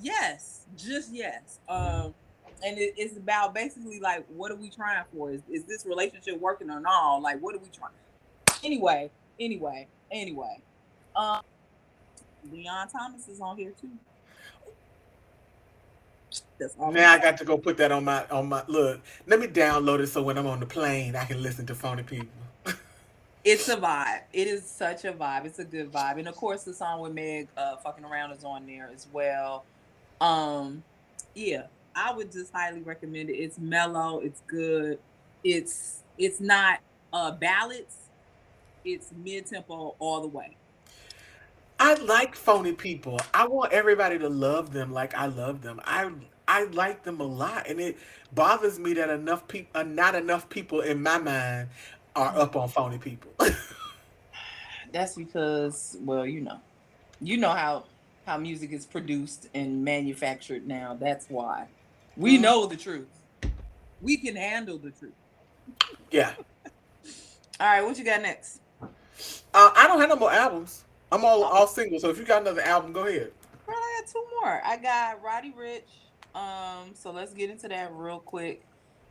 Speaker 1: Yes, just yes. And it's about basically like, what are we trying for? Is this relationship working or not? Like, what are we trying? Anyway, anyway. Um, Leon Thomas is on here too. That's all I'm gonna
Speaker 2: Now I
Speaker 1: say.
Speaker 2: got to go put that on my look. Let me download it so when I'm on the plane I can listen to Phony People.
Speaker 1: It's a vibe. It is such a vibe. It's a good vibe. And of course the song with Meg fucking around is on there as well. Um yeah, I would just highly recommend it. It's mellow, it's good. It's not ballads, it's mid tempo all the way.
Speaker 2: I like Phony People. I want everybody to love them like I love them. I like them a lot, and it bothers me that not enough people in my mind are up on Phony People.
Speaker 1: That's because, well, you know how music is produced and manufactured now. That's why. We
Speaker 2: Mm,
Speaker 1: know the truth. We can handle the truth.
Speaker 2: yeah.
Speaker 1: All right, what you got next?
Speaker 2: I don't have no more albums. I'm all single. So if you got another album, go ahead.
Speaker 1: Girl, I got two more. I got Roddy Rich. So let's get into that real quick.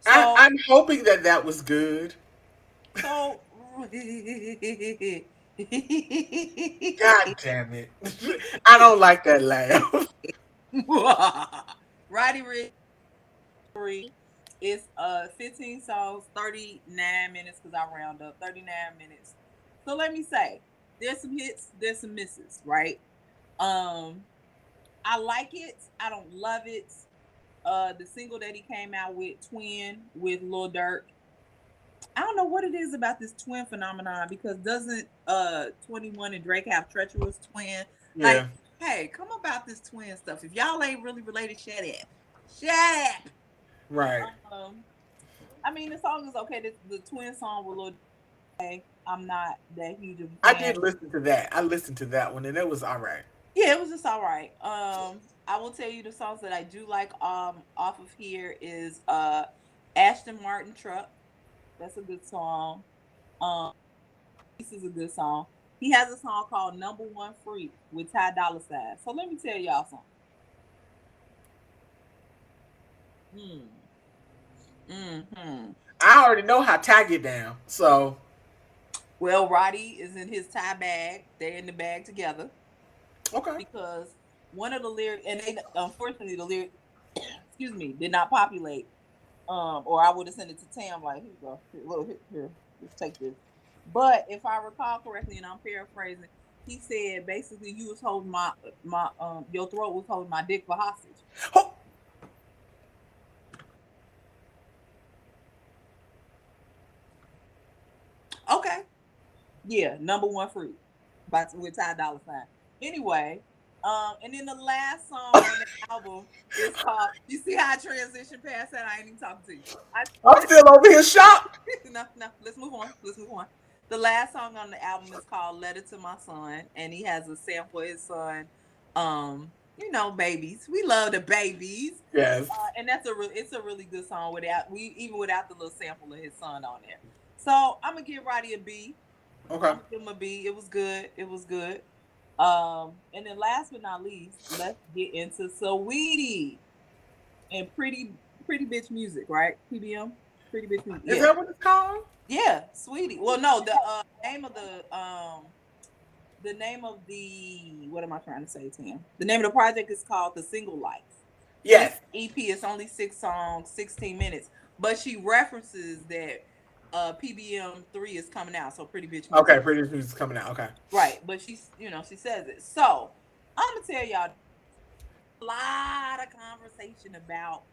Speaker 1: So,
Speaker 2: I'm hoping that that was good.
Speaker 1: so
Speaker 2: God damn it! I don't like that laugh.
Speaker 1: Roddy Rich is 15 songs, 39 minutes because I round up 39 minutes. So let me say, there's some hits, there's some misses, right? Um, I like it. I don't love it. The single that he came out with, Twin, with Lil Durk. I don't know what it is about this twin phenomenon, because doesn't 21 and Drake have treacherous twin? Like,
Speaker 2: Yeah.
Speaker 1: hey, come about this twin stuff. If y'all ain't really related, shut up. Shut
Speaker 2: Right.
Speaker 1: up. I mean, the song is okay. The twin song with Lil Durk, I'm not that huge of a
Speaker 2: I
Speaker 1: fan.
Speaker 2: did listen to that. I listened to that one, and it was all right.
Speaker 1: Yeah, it was just all right. I will tell you the songs that I do like off of here is Ashton Martin Truck. That's a good song. Um, this is a good song. He has a song called Number One Freak with Ty Dolla Sign. So let me tell y'all something. Hmm. Hmm.
Speaker 2: I already know how Ty get down. So
Speaker 1: Well, Roddy is in his Ty bag. They're in the bag together
Speaker 2: okay.
Speaker 1: because one of the lyrics, and they unfortunately the lyric, excuse me, did not populate. Or I would have sent it to Tam. Like, here you go, here, look, here, just take this. But if I recall correctly, and I'm paraphrasing, he said basically you was holding my your throat was holding my dick for hostage.
Speaker 2: Oh,
Speaker 1: Okay, Yeah, number one fruit, by with Ty Dolla Sign. Anyway, and then the last song on the album is called. You see how I transition past that? I ain't even talking to you. I
Speaker 2: I'm still over here shocked.
Speaker 1: no, no. Let's move on. Let's move on. The last song on the album is called "Letter to My Son," and he has a sample of his son. Babies. We love the babies,
Speaker 2: Yes.
Speaker 1: and it's a really good song without even without the little sample of his son on there. So I'm gonna give Roddy a B.
Speaker 2: Okay.
Speaker 1: I'm gonna give him a B. It was good. It was good. And then last but not least, let's get into Saweetie and pretty bitch music, right? PBM, pretty bitch music.
Speaker 2: Is
Speaker 1: Yeah,
Speaker 2: that what it's called?
Speaker 1: yeah, Sweetie. Well, no, name of the name of the what am I trying to say, Tim? The name of the project is called The Single Life, and it's
Speaker 2: Yes.
Speaker 1: EP. It's only 6 songs, 16 minutes, but she references that PBM 3 is coming out, so pretty bitch music.
Speaker 2: Okay, British music's coming out. Okay.
Speaker 1: Right, but she says it. So I'm gonna tell y'all a lot of conversation about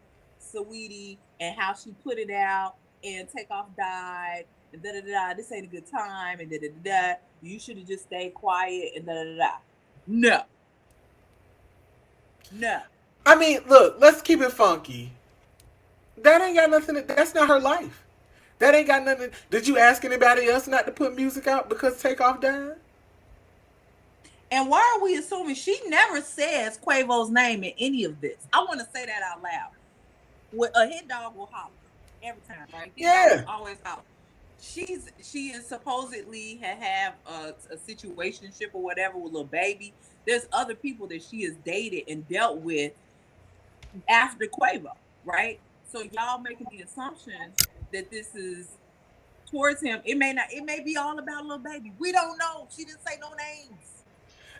Speaker 1: Saweetie and how she put it out and Takeoff died and da da da. This ain't a good time and da da da. You should have just stayed quiet and da da da. No, no.
Speaker 2: I mean, look, let's keep it funky. That ain't got nothing. That's not her life. That ain't got nothing. Did you ask anybody else not to put music out because Takeoff died?
Speaker 1: And why are we assuming she never says Quavo's name in any of this? I want to say that out loud. A hit dog will holler every time, right? Hit dog
Speaker 2: Yeah.
Speaker 1: always holler. She is supposedly have a situationship or whatever with little baby. There's other people that she has dated and dealt with after Quavo, right? So y'all making the assumption that this is towards him. It may not. It may be all about little baby. We don't know. She didn't say no names.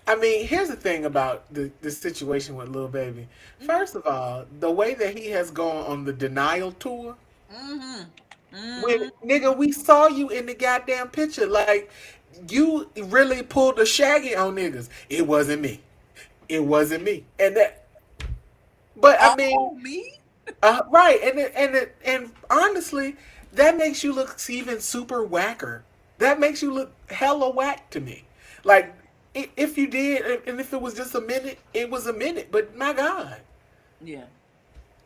Speaker 2: I mean, here's the thing about the situation with Lil Baby.
Speaker 1: Mm-hmm.
Speaker 2: First of all, the way that he has gone on the denial tour,
Speaker 1: Mm-hmm.
Speaker 2: when
Speaker 1: Mm-hmm.
Speaker 2: nigga, we saw you in the goddamn picture. Like, you really pulled a shaggy on niggas. It wasn't me. It wasn't me. And that, but I mean,
Speaker 1: Oh, me?
Speaker 2: right, and honestly, that makes you look even super whacker. That makes you look hella whack to me. Like, if you did, and if it was just a minute, it was a minute. But my God,
Speaker 1: Yeah.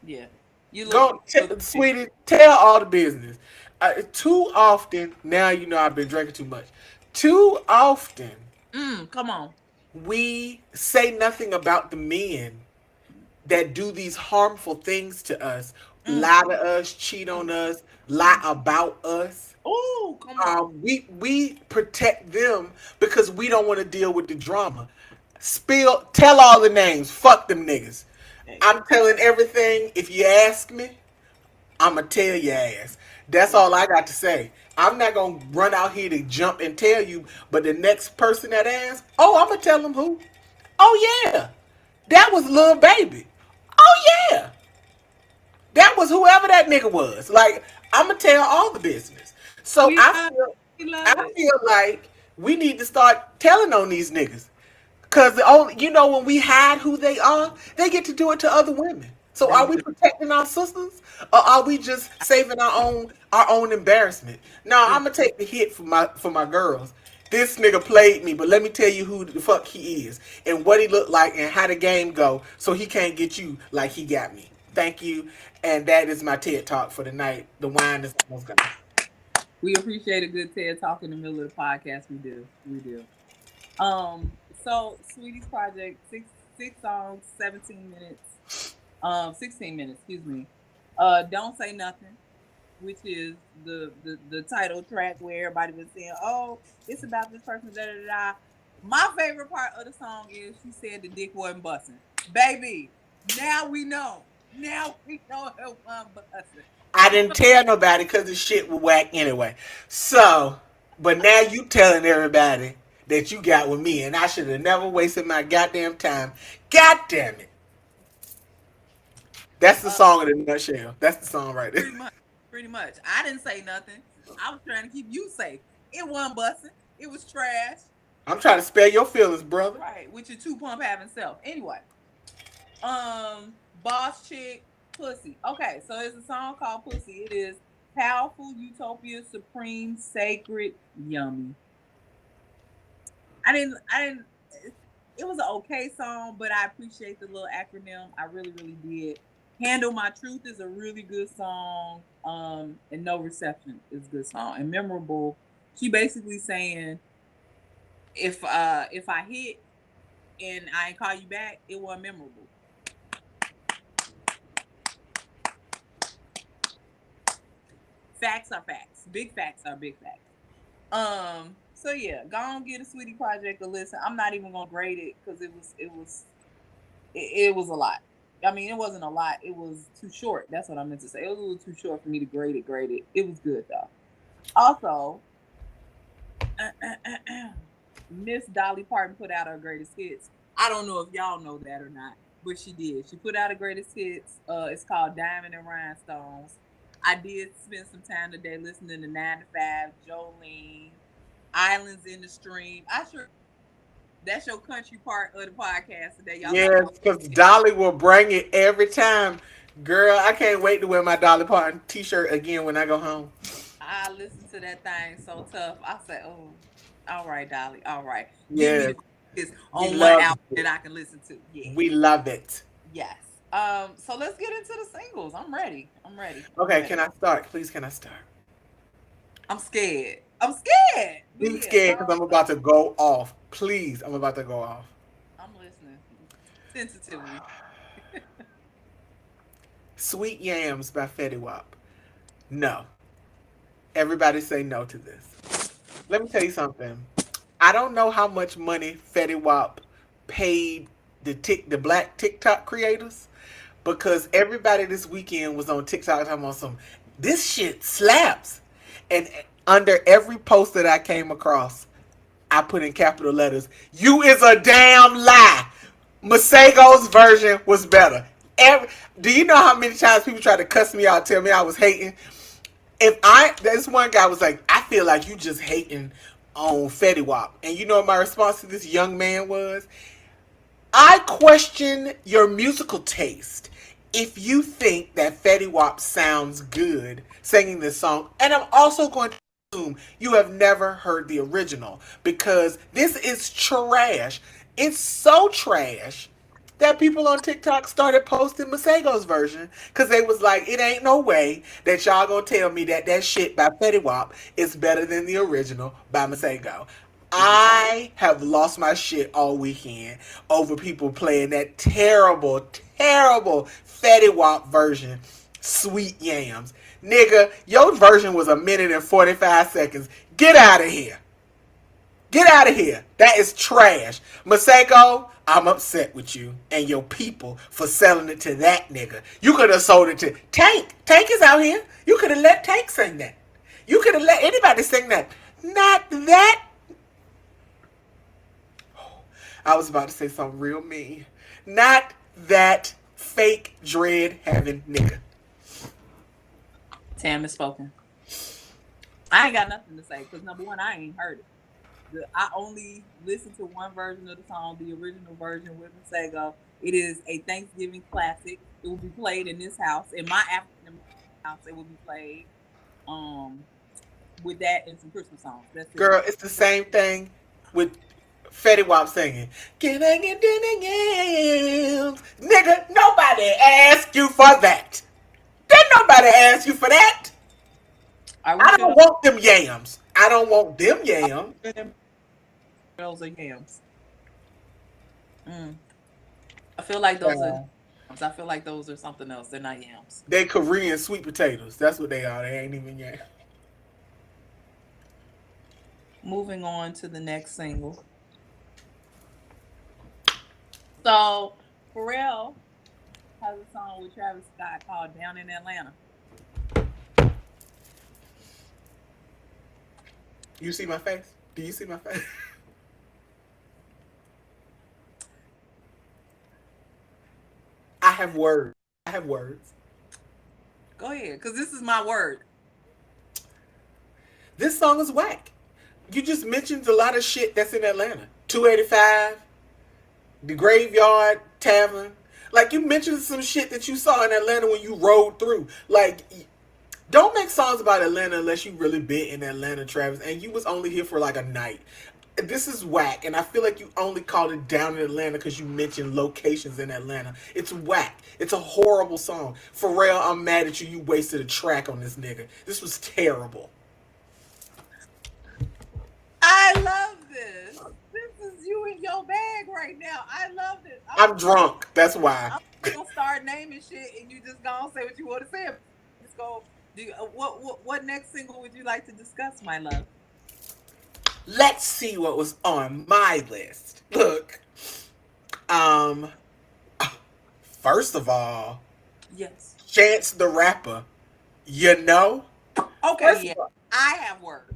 Speaker 1: Yeah. You
Speaker 2: go,
Speaker 1: look crazy.
Speaker 2: sweetie, tell all the business. Too often now, you know I've been drinking too much. Too often
Speaker 1: Come on.
Speaker 2: we say nothing about the men that do these harmful things to us,
Speaker 1: Mm,
Speaker 2: lie to us, cheat
Speaker 1: mm,
Speaker 2: on us, lie about us.
Speaker 1: oh, come on.
Speaker 2: We protect them because we don't want to deal with the drama. Tell all the names. Fuck them niggas.
Speaker 1: Hey,
Speaker 2: I'm telling everything. If you ask me, I'ma tell your ass. That's
Speaker 1: right.
Speaker 2: all I got to say. I'm not gonna run out here to jump and tell you, but the next person that asks, oh, I'm gonna tell them who. Oh yeah, that was Lil Baby. Oh yeah, that was whoever that nigga was. Like, I'm gonna tell all the business. So
Speaker 1: We
Speaker 2: I
Speaker 1: love
Speaker 2: feel,
Speaker 1: we love
Speaker 2: I
Speaker 1: it.
Speaker 2: feel like we need to start telling on these niggas. Cause the only, when we hide who they get to do it to other women. So
Speaker 1: They
Speaker 2: are we
Speaker 1: do.
Speaker 2: protecting our sisters, or are we just saving our own embarrassment? No,
Speaker 1: Yeah.
Speaker 2: I'm gonna take the hit for my girls. This nigga played me, but let me tell you who the fuck he is and what he looked like and how the game go, so he can't get you like he got me. Thank you, and that is my TED talk for the night. The wine is almost gone.
Speaker 1: We appreciate a good TED talk in the middle of the podcast. We do. We do. So Sweetie's project, six songs, 17 minutes. 16 minutes, excuse me. Don't Say Nothing, which is the title track where everybody was saying, "Oh, it's about this person." Da da da. My favorite part of the song is she said the dick wasn't busting. Baby, now we know. Now we know it wasn't busting.
Speaker 2: I didn't tell nobody because the shit was whack anyway. So, but now you telling everybody that you got with me, and I should have never wasted my goddamn time. God damn it. That's the
Speaker 1: Uh,
Speaker 2: song in a nutshell. That's the song right there.
Speaker 1: pretty much, pretty much. I didn't say nothing. I was trying to keep you safe. It wasn't busting. It was trash.
Speaker 2: I'm trying to spare your feelings, brother.
Speaker 1: Right, with your two pump having self. Anyway, Boss Chick, Pussy. Okay, so it's a song called Pussy. It is powerful, utopia, supreme, sacred, yummy. I didn't. It was an okay song, but I appreciate the little acronym. I really, really did. Handle My Truth is a really good song. And No Reception is a good song and memorable. She basically saying if I hit and I ain't call you back, it wasn't memorable. Facts are facts. Big facts are big facts. So yeah, go on get a Sweetie Project a listen. I'm not even gonna grade it because it was a lot. I mean, it wasn't a lot. It was too short. That's what I meant to say. It was a little too short for me to grade it. Grade it. It was good though. Also, Miss Dolly Parton put out her greatest hits. I don't know if y'all know that or not, but she did. She put out her greatest hits. It's called Diamond and Rhinestones. I did spend some time today listening to 9 to 5, Jolene, Islands in the Stream. I sure that's your country part of the podcast today. Y'all talking
Speaker 2: Yes,
Speaker 1: about
Speaker 2: because Dolly will bring it every time. Girl, I can't wait to wear my Dolly Parton t-shirt again when I go home.
Speaker 1: I listen to that thing so tough. I say, oh, all right, Dolly, all right. Give me
Speaker 2: Yes,
Speaker 1: the this
Speaker 2: we
Speaker 1: on one
Speaker 2: love
Speaker 1: album
Speaker 2: it.
Speaker 1: that I can listen to. Yeah.
Speaker 2: We love it.
Speaker 1: Yes. So let's get into the singles. I'm ready. I'm ready. I'm
Speaker 2: Okay, can
Speaker 1: ready.
Speaker 2: I start? Please, can I start?
Speaker 1: I'm scared. I'm scared. But
Speaker 2: Be
Speaker 1: yeah,
Speaker 2: scared
Speaker 1: go
Speaker 2: because I'm about
Speaker 1: start.
Speaker 2: to go off. Please, I'm about to go off.
Speaker 1: I'm listening. Sensitively.
Speaker 2: Sweet Yams by Fetty Wap. No. Everybody say no to this. Let me tell you something. I don't know how much money Fetty Wap paid the black TikTok creators because everybody this weekend was on TikTok talking about some this shit slaps. And under every post that I came across, I put in capital letters, "You is a damn lie. Masego's version was better." Every, do you know how many times people tried to cuss me out, tell me I was hating? This one guy was like, "I feel like you just hating on Fetty Wap," and you know what my response to this young man was? I question your musical taste if you think that Fetty Wap sounds good singing this song. And I'm also going to assume you have never heard the original because this is trash. It's so trash that people on TikTok started posting Masego's version because they was like, it ain't no way that y'all gonna tell me that that shit by Fetty Wap is better than the original by Masego.
Speaker 1: Is it true?
Speaker 2: I have lost my shit all weekend over people playing that terrible, terrible Fetty Wap version, Sweet Yams. Nigga, your version was 1 minute and 45 seconds. Get out of here. Get out of here. That is trash. Maseko, I'm upset with you and your people for selling it to that nigga. You could have sold it to Tank. Tank is out here. You could have let Tank sing that. You could have let anybody sing that. Not that. I was about to say something real mean. Not that fake dread having nigga.
Speaker 1: Tam is spoken. I ain't got nothing to say because number one, I ain't heard it. I only listened to one version of the song, the original version with Masego. It is a Thanksgiving classic. It will be played in this house, in my African American house. It will be played um with that and some Christmas songs. That's it.
Speaker 2: Girl, it's the same thing with Fetty Wap singing. Can I get them yams? Nigga, nobody asked you for that. Did nobody ask you for that?
Speaker 1: Are we
Speaker 2: I
Speaker 1: sure
Speaker 2: don't want them yams. I don't want them yams.
Speaker 1: those are yams? Mm. I feel like those are
Speaker 2: Yeah.
Speaker 1: yams. I feel like those are something else. They're not yams.
Speaker 2: They Korean sweet potatoes. That's what they are. They ain't even yams.
Speaker 1: Moving on to the next single. So Pharrell has a song with Travis Scott called "Down in Atlanta."
Speaker 2: You see my face? Do you see my face? I have words. I have words.
Speaker 1: Go ahead, because this is my word.
Speaker 2: This song is whack. You just mentioned a lot of shit that's in Atlanta. 285, the Graveyard Tavern. Like you mentioned some shit that you saw in Atlanta when you rode through. Like, don't make songs about Atlanta unless you really been in Atlanta, Travis. And you was only here for like a night. This is whack, and I feel like you only called it Down in Atlanta because you mentioned locations in Atlanta. It's whack. It's a horrible song. Pharrell, I'm mad at you. You wasted a track on this nigga. This was terrible.
Speaker 1: I love this. This is you in your bag right now. I love this.
Speaker 2: I'm drunk. That's why.
Speaker 1: I'm gonna start naming shit, and you just gonna say what you want to say. Just go. What next single would you like to discuss, my love?
Speaker 2: Let's see what was on my list. Look, um, first of all,
Speaker 1: Yes.
Speaker 2: Chance the Rapper. You know.
Speaker 1: Okay.
Speaker 2: First
Speaker 1: Yeah.
Speaker 2: of all,
Speaker 1: I have words.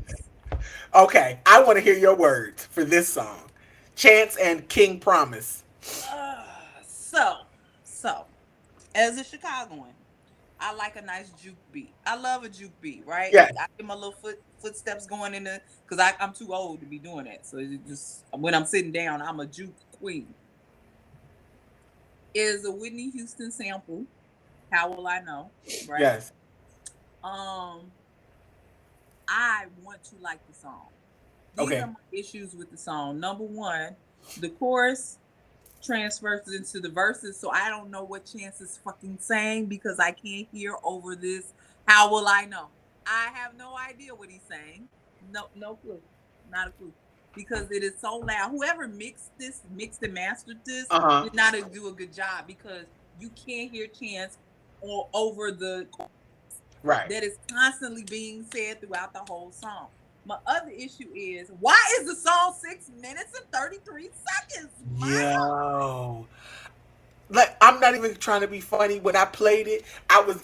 Speaker 2: okay, I want to hear your words for this song. Chance and King Promise.
Speaker 1: Uh, so, so, as a Chicagoan, I like a nice juke beat. I love a juke beat, right?
Speaker 2: Yes.
Speaker 1: I get my little footsteps going in the because I'm too old to be doing that. So it just when I'm sitting down, I'm a juke queen. Is a Whitney Houston sample. How will I know? Right?
Speaker 2: Yes.
Speaker 1: Um, I want to like the song. These
Speaker 2: Okay.
Speaker 1: are my issues with the song. Number one, the chorus transfers into the verses, so I don't know what Chance is fucking saying because I can't hear over this. How will I know? I have no idea what he's saying. No, no clue. Not a clue. Because it is so loud. Whoever mixed and mastered this,
Speaker 2: Uh huh.
Speaker 1: did not do a good job because you can't hear Chance or over the
Speaker 2: Right.
Speaker 1: that is constantly being said throughout the whole song. My other issue is why is the song 6 minutes and 33 seconds?
Speaker 2: Yo. Like, I'm not even trying to be funny. When I played it, I was,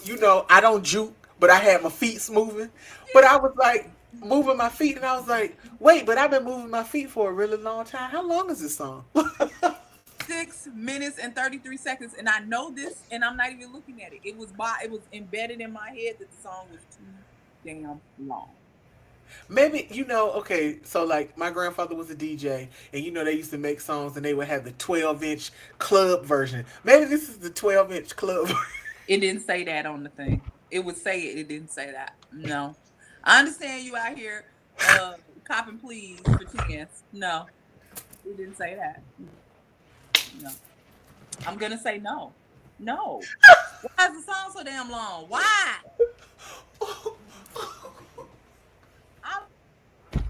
Speaker 2: I don't juke, but I had my feet moving. But I was like moving my feet, and I was like, wait, but I've been moving my feet for a really long time. How long is this song?
Speaker 1: 6 minutes and 33 seconds, and I know this, and I'm not even looking at it. It was embedded in my head that the song was too damn long.
Speaker 2: Maybe, okay, so like my grandfather was a DJ, and they used to make songs and they would have the 12-inch club version. Maybe this is the 12-inch club version.
Speaker 1: It didn't say that on the thing. It would say it. It didn't say that. No, I understand you out here, copping pleas for Chance. No, it didn't say that. No, I'm gonna say no. No. Why is the song so damn long? Why? I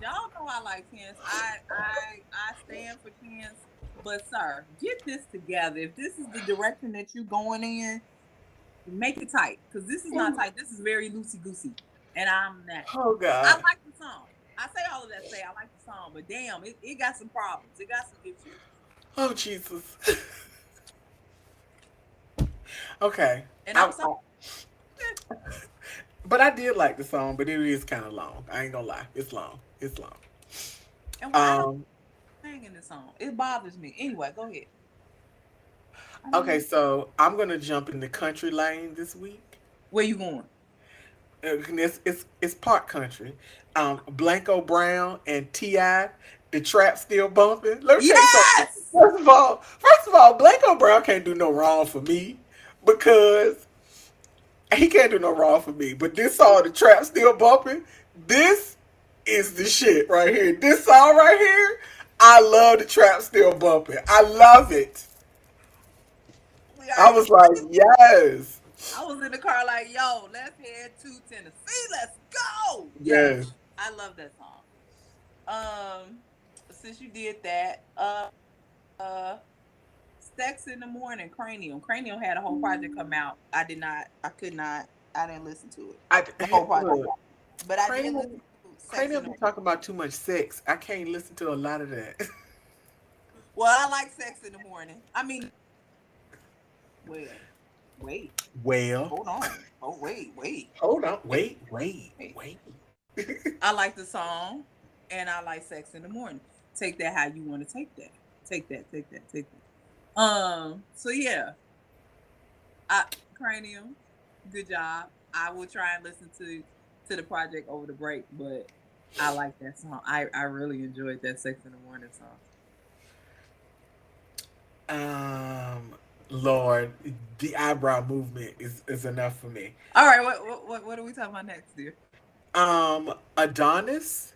Speaker 1: Y'all know I like Chance. I stand for Chance. But sir, get this together. If this is the direction that you're going in, make it tight. Because this is not tight. This is very loosey goosey. And I'm not.
Speaker 2: Oh
Speaker 1: I
Speaker 2: God.
Speaker 1: like the song. I say all of that say I like the song, but damn, it got some problems. It got some issues.
Speaker 2: Oh Jesus. Okay.
Speaker 1: And I'm sorry.
Speaker 2: But I did like the song, but it is kind of long. I ain't gonna lie. It's long. It's long.
Speaker 1: And why I don't
Speaker 2: Um.
Speaker 1: sing in this song. It bothers me. Anyway, go ahead. I don't
Speaker 2: Okay,
Speaker 1: know.
Speaker 2: so I'm gonna jump in the country lane this week.
Speaker 1: Where you going?
Speaker 2: It's part country. Blanco Brown and Ti, the trap still bumping. Let me tell you something.
Speaker 1: Yes!
Speaker 2: First of all, Blanco Brown can't do no wrong for me because he can't do no wrong for me. But this song, the trap still bumping. This is the shit right here. This song right here, I love the trap still bumping. I love it.
Speaker 1: We
Speaker 2: I
Speaker 1: already
Speaker 2: was like, yes,
Speaker 1: I was in the car like, yo, let's head to Tennessee. Let's go. Yes.
Speaker 2: yes.
Speaker 1: I love that song. Since you did that, uh Sex in the Morning, Cranium. Cranium had a whole project come out. I didn't listen to it.
Speaker 2: I
Speaker 1: The whole project.
Speaker 2: look,
Speaker 1: But I did listen
Speaker 2: Cranium,
Speaker 1: to Sex in
Speaker 2: Cranium
Speaker 1: the
Speaker 2: be
Speaker 1: Morning.
Speaker 2: talking about too much sex. I can't listen to a lot of that.
Speaker 1: Well, I like Sex in the Morning. I mean, well, wait,
Speaker 2: Well,
Speaker 1: hold on. Oh, wait.
Speaker 2: hold on.
Speaker 1: Wait,
Speaker 2: Wait.
Speaker 1: wait. I like the song and I like Sex in the Morning. Take that how you want to take that. Take that. So yeah, Cranium, good job. I will try and listen to the project over the break, but I like that song. I really enjoyed that Sex in the Morning song.
Speaker 2: Um, Lord, the eyebrow movement is enough for me.
Speaker 1: All right, what are we talking about next, dear?
Speaker 2: Adonis.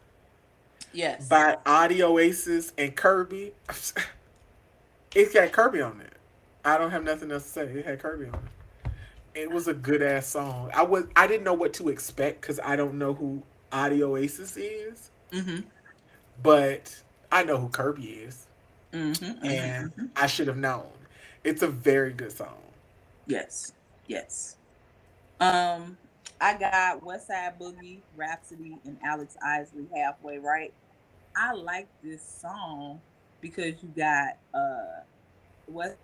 Speaker 1: Yes.
Speaker 2: by Audio Oasis and Kirby. It's got Kirby on it. I don't have nothing else to say. It had Kirby on it. It was a good ass song. I didn't know what to expect because I don't know who Audio Oasis is,
Speaker 1: Mm-hmm.
Speaker 2: but I know who Kirby is,
Speaker 1: Mm-hmm. Mm-hmm.
Speaker 2: and
Speaker 1: Mm-hmm.
Speaker 2: I should have known. It's a very good song.
Speaker 1: Yes. Yes. Um, I got West Side Boogie, Rhapsody, and Alex Isley halfway right. I like this song because you got West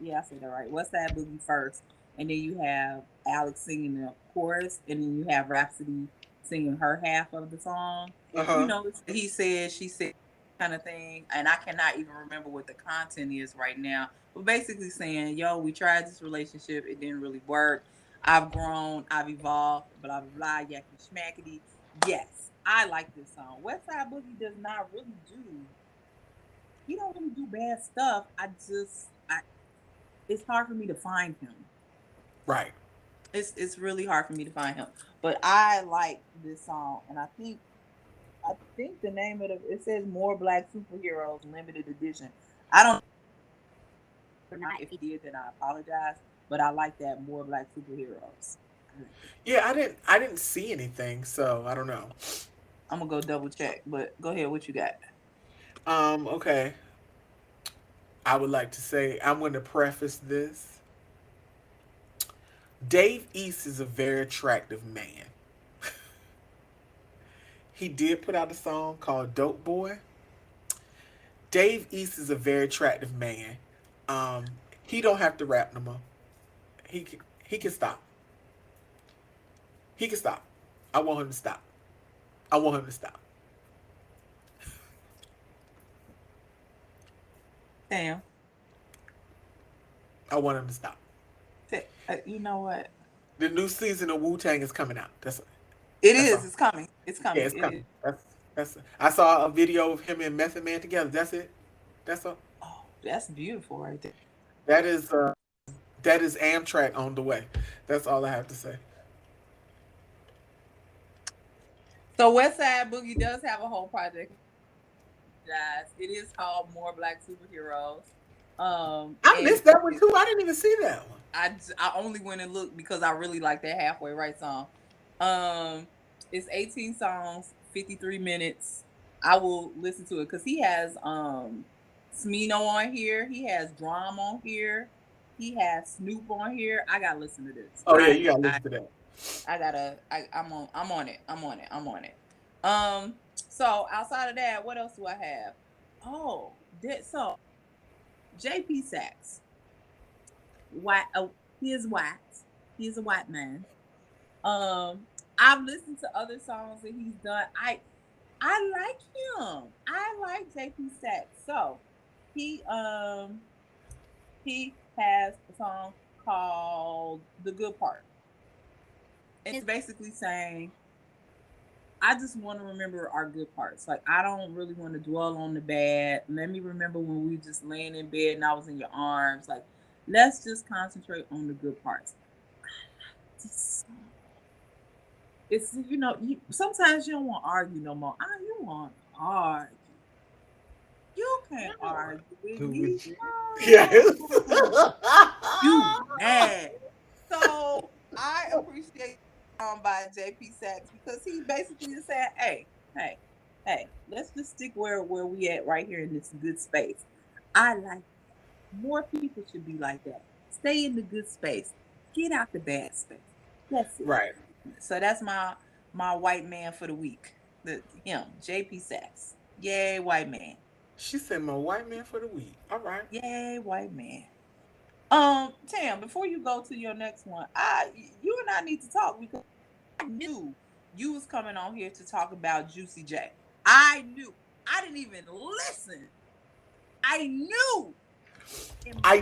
Speaker 1: yeah, I said that right. West Side Boogie first, and then you have Alex singing the chorus, and then you have Rhapsody singing her half of the song.
Speaker 2: Uh
Speaker 1: You
Speaker 2: huh.
Speaker 1: know, he said, she said, kind of thing, and I cannot even remember what the content is right now. But basically saying, "Yo, we tried this relationship, it didn't really work. I've grown, I've evolved, blah blah blah, yakety schmackety." Yes, I like this song. West Side Boogie does not really do. He don't really do bad stuff. It's hard for me to find him.
Speaker 2: Right.
Speaker 1: It's really hard for me to find him. But I like this song, and I think the name of it says "More Black Superheroes Limited Edition." I don't know or not. If he did, then I apologize. But I like that "More Black Superheroes." I like it.
Speaker 2: Yeah, I didn't see anything, so I don't know.
Speaker 1: I'm gonna go double check. But go ahead. What you got?
Speaker 2: Okay. I would like to say I'm going to preface this. Dave East is a very attractive man. He did put out a song called Dope Boy. Dave East is a very attractive man. He don't have to rap no more. He can stop. He can stop. I want him to stop. I want him to stop.
Speaker 1: Damn.
Speaker 2: I want him to stop.
Speaker 1: You know what?
Speaker 2: The new season of Wu Tang is coming out.
Speaker 1: It
Speaker 2: That's
Speaker 1: is.
Speaker 2: all.
Speaker 1: It's coming. It's
Speaker 2: Yeah,
Speaker 1: coming.
Speaker 2: it's
Speaker 1: It is.
Speaker 2: coming. That's. I saw a video of him and Method Man together. That's it. That's all.
Speaker 1: Oh, that's beautiful right there.
Speaker 2: That is uh that is Amtrak on the way. That's all I have to say.
Speaker 1: So West Side Boogie does have a whole project, guys. It is called More Black Superheroes.
Speaker 2: I
Speaker 1: And
Speaker 2: missed that one too. I didn't even see that one.
Speaker 1: I only went and looked because I really like that halfway right song. Um, it's 18 songs, 53 minutes. I will listen to it because he has Smino on here. He has Drum on here. He has Snoop on here. I gotta listen to this.
Speaker 2: Oh yeah, you gotta listen to that.
Speaker 1: I gotta I'm on it. I'm on it. I'm on it. So outside of that, what else do I have? Oh, so JP Sachs. White he is white. He is a white man. I've listened to other songs that he's done. I like him. I like JP Sachs. So he he has a song called The Good Part. And it's basically saying, I just want to remember our good parts. Like, I don't really want to dwell on the bad. Let me remember when we just laying in bed and I was in your arms. Like, let's just concentrate on the good parts. I like this song. It's, sometimes you don't want to argue no more. You want to argue. You can't argue with me.
Speaker 2: Yes.
Speaker 1: You mad. So I appreciate by JP Sachs because he basically is saying, hey, let's just stick where we at right here in this good space. I like that. More people should be like that. Stay in the good space. Get out the bad space. That's it.
Speaker 2: Right.
Speaker 1: So that's my white man for the week. Him, JP Sachs. Yay, white man.
Speaker 2: She said my white man for the week. All right.
Speaker 1: Yay, white man. Tam, before you go to your next one, you and I need to talk because I knew you was coming on here to talk about Juicy J. I knew. I didn't even listen. I knew.
Speaker 2: I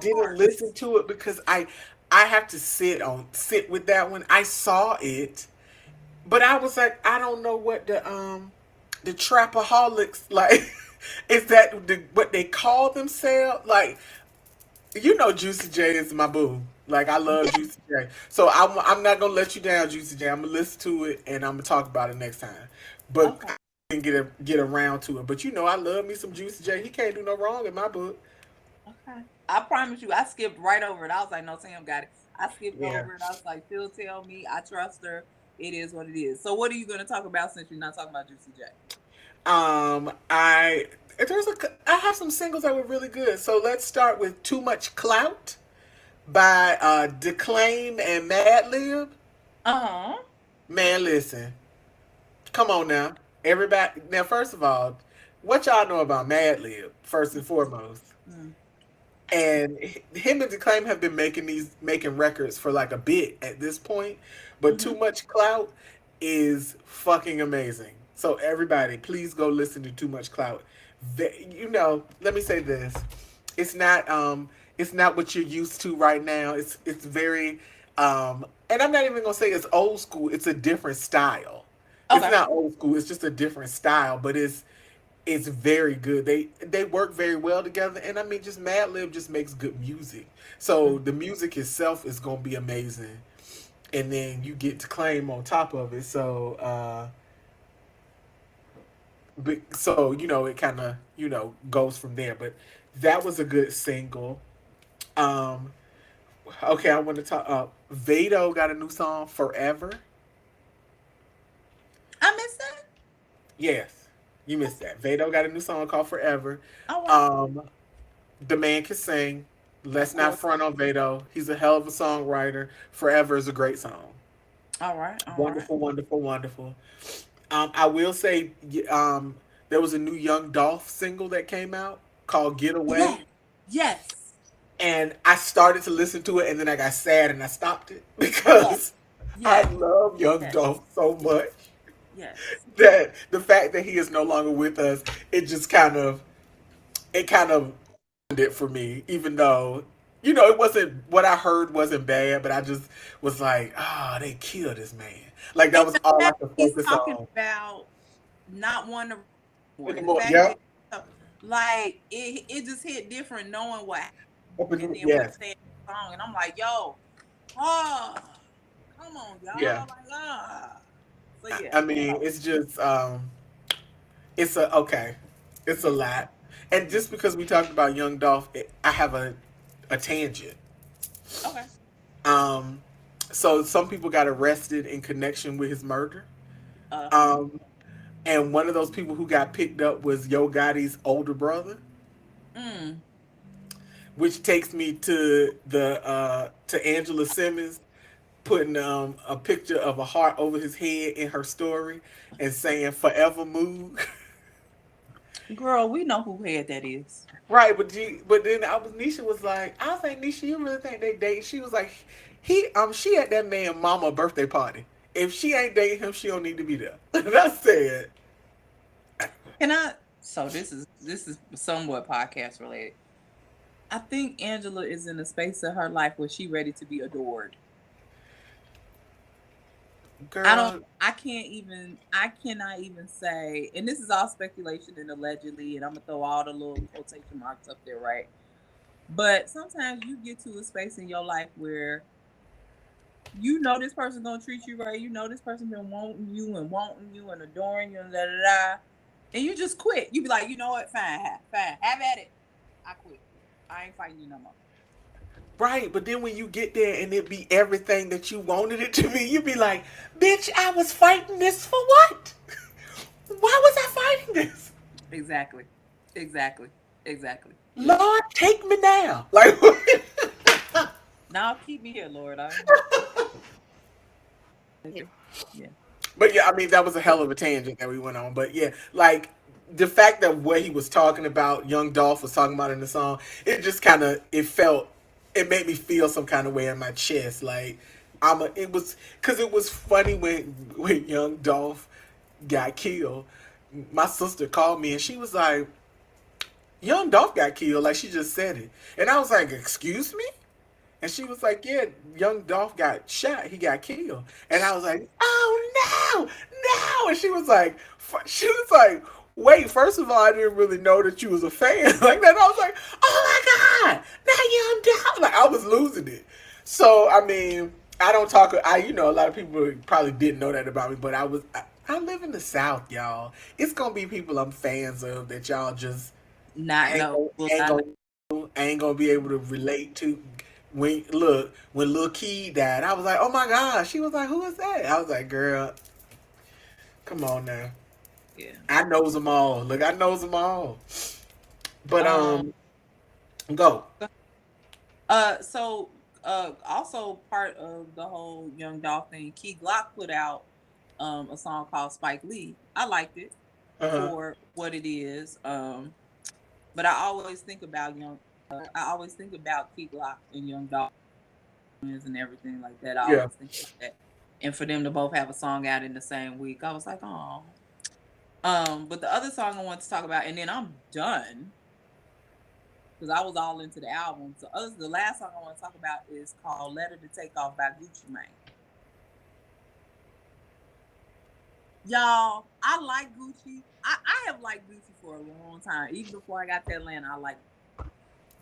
Speaker 2: didn't listen to it because I have to sit with that one. I saw it, but I was like, I don't know what the trapaholics like. Is that what they call themselves? Like, Juicy J is my boo. Like, I love Juicy J. So I'm not gonna let you down, Juicy J. I'm gonna listen to it and I'm gonna talk about it next time. But
Speaker 1: Okay.
Speaker 2: didn't get around to it. But you know, I love me some Juicy J. He can't do no wrong in my book.
Speaker 1: Okay. I promise you, I skipped right over it. I was like, no, Sam got it. I skipped
Speaker 2: Yeah.
Speaker 1: over it. I was like, she'll tell me. I trust her. It is what it is. So, what are you going to talk about since you're not talking about Juicy J?
Speaker 2: I I have some singles that were really good. So let's start with "Too Much Clout" by Declaim and Madlib.
Speaker 1: Uh huh.
Speaker 2: Man, listen, come on now, everybody. Now, first of all, what y'all know about Madlib? First and foremost,
Speaker 1: Mm-hmm.
Speaker 2: and him and Declaim have been making records for like a bit at this point, but
Speaker 1: Mm-hmm.
Speaker 2: Too Much Clout is fucking amazing. So everybody, please go listen to Too Much Clout. You know, let me say this: it's not what you're used to right now. It's very and I'm not even gonna say it's old school. It's a different style. It's
Speaker 1: Okay.
Speaker 2: not old school. It's just a different style, but it's very good. They work very well together, and I mean, just Madlib just makes good music. So the music itself is gonna be amazing, and then you get to claim on top of it. So you know it kind of goes from there. But that was a good single. Um, okay, I want to talk. Vado got a new song, "Forever."
Speaker 1: I missed that.
Speaker 2: Yes, you missed that. Vado got a new song called "Forever."
Speaker 1: All right.
Speaker 2: Um, the man can sing.
Speaker 1: Of
Speaker 2: Let's not
Speaker 1: course.
Speaker 2: front on Vado. He's a hell of a songwriter. Forever is a great song.
Speaker 1: All right. All right.
Speaker 2: Wonderful, wonderful, wonderful. I will say, there was a new Young Dolph single that came out called "Get Away,"
Speaker 1: Yes. Yes.
Speaker 2: and I started to listen to it, and then I got sad and I stopped it
Speaker 1: Yes.
Speaker 2: because I
Speaker 1: Yes.
Speaker 2: love Young
Speaker 1: Yes.
Speaker 2: Dolph so much
Speaker 1: Yes.
Speaker 2: that the fact that he is no longer with us, it just kind of it for me, even though it wasn't what I heard wasn't bad, but I just was like, oh, they killed this man. Like
Speaker 1: And
Speaker 2: that was
Speaker 1: the
Speaker 2: all I
Speaker 1: fact
Speaker 2: could
Speaker 1: he's
Speaker 2: focus
Speaker 1: talking
Speaker 2: on.
Speaker 1: about not wanting to more. The
Speaker 2: Anymore.
Speaker 1: fact
Speaker 2: Yep.
Speaker 1: that like it just hit different knowing what happened and then what he
Speaker 2: Yes.
Speaker 1: said in the song. And I'm like, yo, oh, come on,
Speaker 2: Yeah.
Speaker 1: y'all. Like, ah. So
Speaker 2: I
Speaker 1: yeah.
Speaker 2: mean, it's just it's a okay, it's a
Speaker 1: Yeah.
Speaker 2: lot, and just because we talked about Young Dolph, I have a tangent.
Speaker 1: Okay.
Speaker 2: Um, so some people got arrested in connection with his murder.
Speaker 1: Uh-huh.
Speaker 2: Um, and one of those people who got picked up was Yo Gotti's older brother,
Speaker 1: Mm.
Speaker 2: which takes me to Angela Simmons putting a picture of a heart over his head in her story and saying "Forever Mood."
Speaker 1: Girl, we know who head that is.
Speaker 2: Right, but then Nisha was like, I was like, Nisha, you really think they date? She was like, she at that man mama birthday party. If she ain't dating him, she don't need to be there. And I said,
Speaker 1: Can I so this is somewhat podcast related. I think Angela is in a space of her life where she ready to be adored. I don't
Speaker 2: girl,
Speaker 1: I cannot even say, and this is all speculation and allegedly, and I'm gonna throw all the little quotation marks up there, right? But sometimes you get to a space in your life where you know this person gonna treat you right, you know this person been wanting you and adoring you and da da da, and you just quit. You be like, you know what, fine, fine, have at it. I quit. I ain't fighting you no more.
Speaker 2: right? But then when you get there and it be everything that you wanted it to be, you be like, bitch, I was fighting this for what? Why was I fighting this?
Speaker 1: Exactly. Exactly. Exactly. Yeah.
Speaker 2: Lord, take me now. Like,
Speaker 1: Now keep me here, Lord. I yeah.
Speaker 2: but yeah, I mean that was a hell of a tangent that we went on. But yeah, like the fact that what he was talking about, Young Dolph was talking about in the song, it just kind of it made me feel some kind of way in my chest. Like it was because it was funny when Young Dolph got killed. My sister called me and she was like, "Young Dolph got killed," like she just said it, and I was like, "Excuse me." And she was like, "Yeah, young Dolph got shot. He got killed." And I was like, "Oh no, no!" And she was like, "Wait, first of all, I didn't really know that you was a fan like that." I was like, "Oh my god, not young Dolph!" Like I was losing it. So I mean, I don't talk. A lot of people probably didn't know that about me, but I live in the South, y'all. It's gonna be people I'm fans of that y'all just
Speaker 1: Not
Speaker 2: ain't
Speaker 1: no,
Speaker 2: gonna,
Speaker 1: will
Speaker 2: ain't
Speaker 1: not know.
Speaker 2: gonna ain't gonna be able to relate to. When Lil Key died, I was like, oh my gosh. She was like, who is that? I was like, girl, come on now.
Speaker 1: Yeah.
Speaker 2: I knows them all. Look, I knows them all. But
Speaker 1: Um.
Speaker 2: go.
Speaker 1: So also part of the whole Young Dolph thing, Key Glock put out a song called Spike Lee. I liked it
Speaker 2: Uh huh.
Speaker 1: for what it is. But I always think about I always think about Key Glock and Young Dolph and everything like that. I
Speaker 2: Yeah.
Speaker 1: always think about that. And for them to both have a song out in the same week, I was like, oh. But the other song I want to talk about, and then I'm done because I was all into the album. So the last song I want to talk about is called "Letter to Take Off" by Gucci Mane. Y'all, I like Gucci. I have liked Gucci for a long time. Even before I got to Atlanta, I like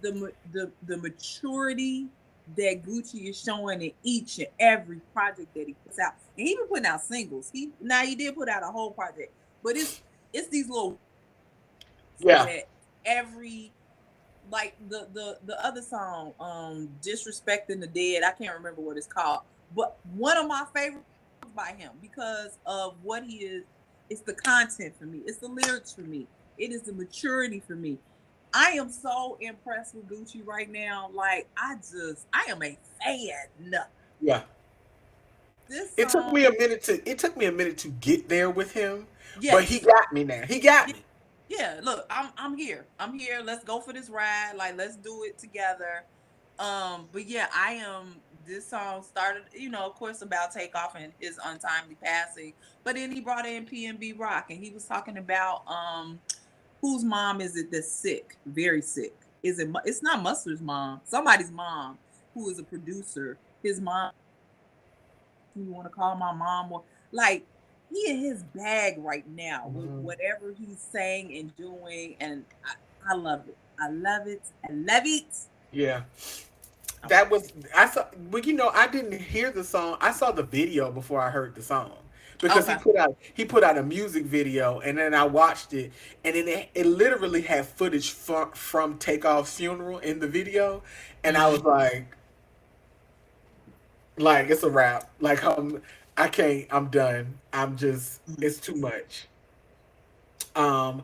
Speaker 1: the maturity that Gucci is showing in each and every project that he puts out. And he been putting out singles. He did put out a whole project, but it's these little
Speaker 2: Yeah.
Speaker 1: that every like the other song, Disrespecting the Dead. I can't remember what it's called, but one of my favorite songs by him because of what he is. It's the content for me. It's the lyrics for me. It is the maturity for me. I am so impressed with Gucci right now. Like I am a fan.
Speaker 2: Yeah.
Speaker 1: This
Speaker 2: It took
Speaker 1: song,
Speaker 2: me a minute to. It took me a minute to get there with him, but he
Speaker 1: yes,
Speaker 2: got me now. He got
Speaker 1: yeah,
Speaker 2: me.
Speaker 1: yeah. Look, I'm here. I'm here. Let's go for this ride. Like let's do it together. But yeah, I am. This song started, of course, about Takeoff and his untimely passing. But then he brought in PNB Rock, and he was talking about whose mom is it that's sick, very sick. Is it? It's not Mustard's mom. Somebody's mom who is a producer. His mom. You want to call my mom or like he in his bag right now with
Speaker 2: Mhm.
Speaker 1: whatever he's saying and doing, and I love it. I love it. I love it.
Speaker 2: Yeah.
Speaker 1: I love
Speaker 2: That was I saw. Well, I didn't hear the song. I saw the video before I heard the song
Speaker 1: it.
Speaker 2: because
Speaker 1: Okay.
Speaker 2: he put out a music video, and then I watched it, and then it literally had footage from Takeoff's funeral in the video, and I
Speaker 1: Mm-hmm.
Speaker 2: was like it's a wrap. Like I can't. I'm done. I'm just. It's too much. Um,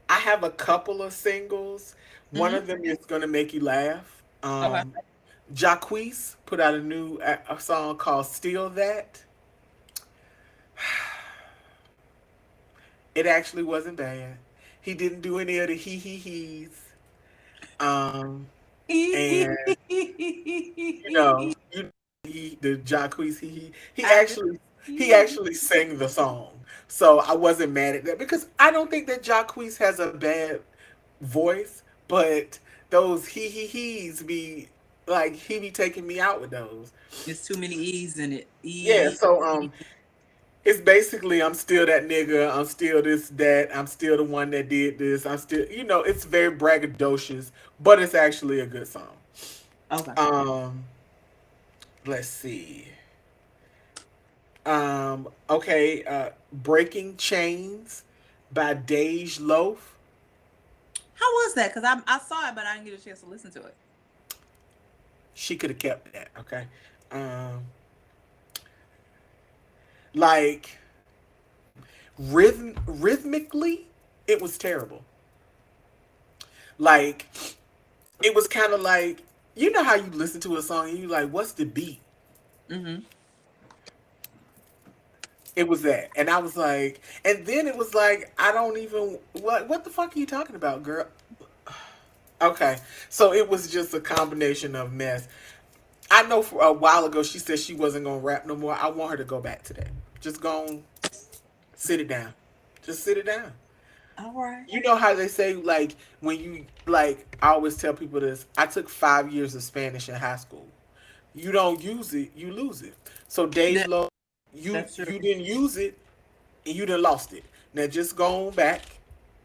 Speaker 2: I have a couple of singles. One
Speaker 1: Mm-hmm.
Speaker 2: of them is gonna make you laugh.
Speaker 1: Okay.
Speaker 2: Jacquees put out a song called "Steal That." It actually wasn't bad. He didn't do any of the he's. Um, and you know, you the Jacquees
Speaker 1: I do.
Speaker 2: he actually sang the song. So I wasn't mad at that because I don't think that Jacquees has a bad voice, but those he's be like he be taking me out with those.
Speaker 1: There's too many E's in it.
Speaker 2: Yeah,
Speaker 1: E.
Speaker 2: so it's basically I'm still that nigga, I'm still this that, I'm still the one that did this, I'm still it's very braggadocious, but it's actually a good song.
Speaker 1: Okay.
Speaker 2: Um let's see. Okay, Breaking Chains by Dej Loaf.
Speaker 1: How was that? Because I saw it, but I didn't get a chance to listen to it.
Speaker 2: She could have kept that, okay? Um like rhythmically, it was terrible. Like it was kind of like how you listen to a song and you like, what's the beat?
Speaker 1: Mm-hmm.
Speaker 2: It was that, and I was like, and then it was like, I don't even what the fuck are you talking about, girl? Okay, so it was just a combination of mess. I know for a while ago she said she wasn't gonna rap no more. I want her to go back to that. Just go on, sit it down. Just sit it down.
Speaker 1: All right.
Speaker 2: You know how they say like when you like I always tell people this. I took 5 years of Spanish in high school. You don't use it, you lose it. So Dej
Speaker 1: That,
Speaker 2: Low, you
Speaker 1: that's true.
Speaker 2: you didn't use it and you done lost it. Now just go on back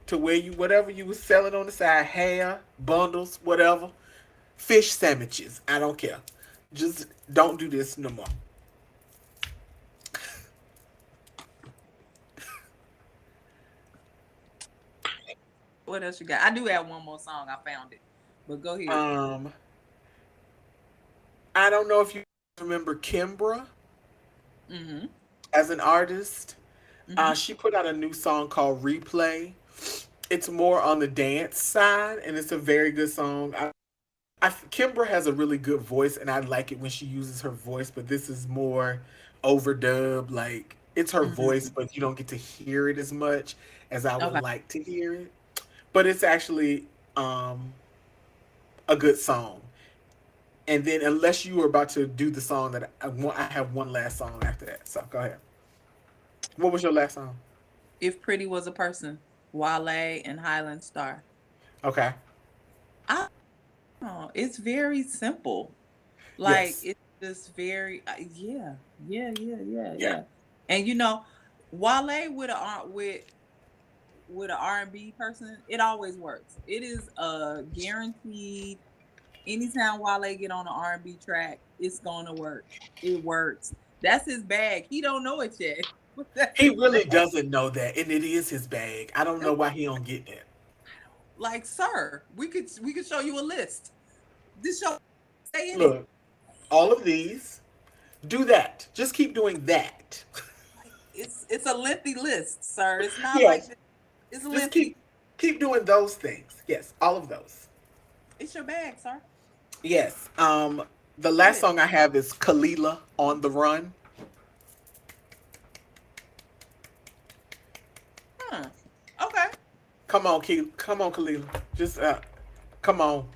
Speaker 2: to where you whatever you was selling on the side, hair, bundles, whatever, fish sandwiches. I don't care. Just don't do this no more.
Speaker 1: What else you got? I do have one more song. I found it, but go ahead.
Speaker 2: Um, I don't know if you remember Kimbra
Speaker 1: Mm-hmm.
Speaker 2: as an artist.
Speaker 1: Mm-hmm.
Speaker 2: She put out a new song called Replay. It's more on the dance side, and it's a very good song. Kimbra has a really good voice, and I like it when she uses her voice. But this is more overdub. Like it's her voice,
Speaker 1: Mm-hmm.
Speaker 2: but you don't get to hear it as much as I would
Speaker 1: Okay.
Speaker 2: like to hear it. But it's actually um, a good song. And then, unless you were about to do the song that I want, I have one last song after that. So go ahead. What was your last song?
Speaker 1: If Pretty Was a Person, Wale and Highland Star.
Speaker 2: Okay.
Speaker 1: I don't know. It's very simple. Like
Speaker 2: Yes.
Speaker 1: it's just very yeah,
Speaker 2: Yeah.
Speaker 1: yeah. And Wale with a R&B person, it always works. It is a guaranteed. Anytime Wale get on an R&B track, it's gonna work. It works. That's his bag. He don't know it yet, but that's
Speaker 2: He
Speaker 1: his
Speaker 2: really
Speaker 1: bag.
Speaker 2: doesn't know that, and it is his bag. I don't know why he don't get that.
Speaker 1: Like, sir, we could show you a list. This show stay in it.
Speaker 2: Look, all of these, do that. Just keep doing that.
Speaker 1: Like, it's a lengthy list, sir. It's not like
Speaker 2: Yes.
Speaker 1: this. It's
Speaker 2: Just
Speaker 1: lengthy.
Speaker 2: keep doing those things. Yes, all of those.
Speaker 1: It's your bag, sir.
Speaker 2: Yes. The
Speaker 1: Go
Speaker 2: last
Speaker 1: ahead.
Speaker 2: song I have is Kalila on the Run.
Speaker 1: Hmm. Okay.
Speaker 2: Come on, Kalila. Just come on.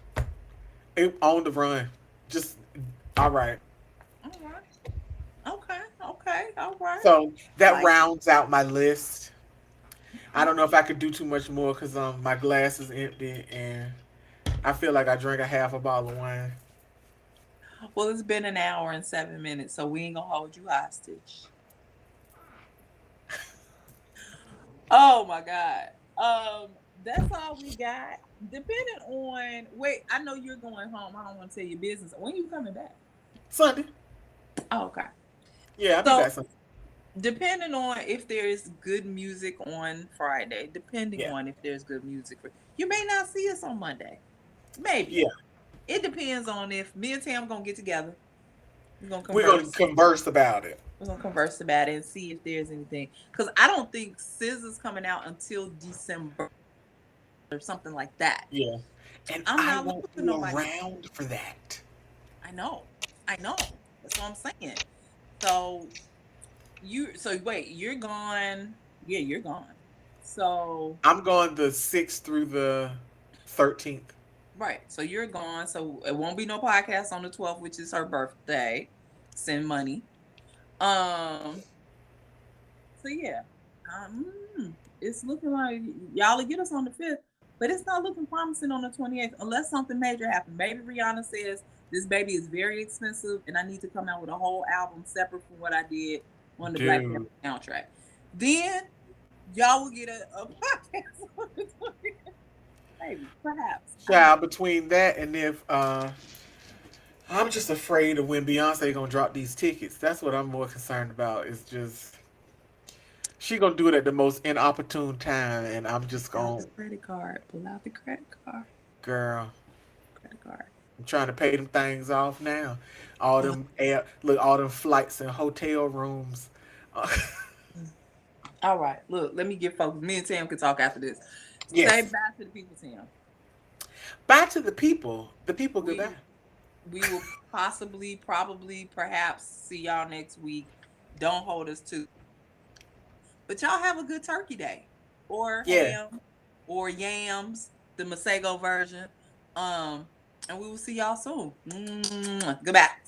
Speaker 2: On the run. Just all right.
Speaker 1: All right. Okay. Okay. All right.
Speaker 2: So that
Speaker 1: Like
Speaker 2: rounds out my list. I
Speaker 1: okay.
Speaker 2: don't know if I could do too much more because my glass is empty and I feel like I drank a half a bottle of wine.
Speaker 1: Well, it's been an hour and 7 minutes, so we ain't gonna hold you hostage. Oh my God. That's all we got. Depending on wait, I know you're going home. I don't want to tell your business. When you coming back?
Speaker 2: Sunday.
Speaker 1: Oh, okay.
Speaker 2: Yeah, I'll be
Speaker 1: So
Speaker 2: back Sunday.
Speaker 1: depending on if there's good music on Friday, depending
Speaker 2: Yeah.
Speaker 1: on if there's good music you may not see us on Monday. Maybe.
Speaker 2: Yeah.
Speaker 1: It depends on if me and Tam gonna get together. We're gonna
Speaker 2: We're gonna
Speaker 1: converse.
Speaker 2: converse about it.
Speaker 1: We're gonna converse about it and see if there's anything. Because I don't think SZA's coming out until December or something like that.
Speaker 2: Yeah.
Speaker 1: So
Speaker 2: And
Speaker 1: I'm
Speaker 2: I
Speaker 1: not
Speaker 2: won't
Speaker 1: losing
Speaker 2: be
Speaker 1: nobody.
Speaker 2: around for that.
Speaker 1: I know. I know. That's what I'm saying. So so wait, you're gone. Yeah, you're gone. So
Speaker 2: I'm going the 6th through the 13th.
Speaker 1: right. So you're gone. So it won't be no podcast on the 12th, which is her birthday. Send money. Um, so yeah. It's looking like y'all will get us on the 5th, but it's not looking promising on the 28th unless something major happens. Maybe Rihanna says this baby is very expensive and I need to come out with a whole album separate from what I did on the Black Panther
Speaker 2: Dude.
Speaker 1: soundtrack. Then y'all will get a podcast on the 28th. Maybe, perhaps. I don't know.
Speaker 2: Child, between that and if I'm just afraid of when Beyonce gonna drop these tickets. That's what I'm more concerned about. It's just she gonna do it at the most inopportune time, and I'm just
Speaker 1: Pull out
Speaker 2: gonna,
Speaker 1: the credit card. Pull out the credit card.
Speaker 2: girl.
Speaker 1: Credit card.
Speaker 2: I'm trying to pay them things off now. All them look, all them flights and hotel rooms.
Speaker 1: All right. Look, let me get focused. Me and Tam can talk after this. Say
Speaker 2: Yes.
Speaker 1: bye to the people, Tam.
Speaker 2: Bye to the people. The people
Speaker 1: We
Speaker 2: goodbye.
Speaker 1: we will possibly, probably, perhaps see y'all next week. Don't hold us to. But y'all have a good turkey day. Or
Speaker 2: Yeah.
Speaker 1: ham or yams, the Masego version. And we will see y'all soon. Goodbye.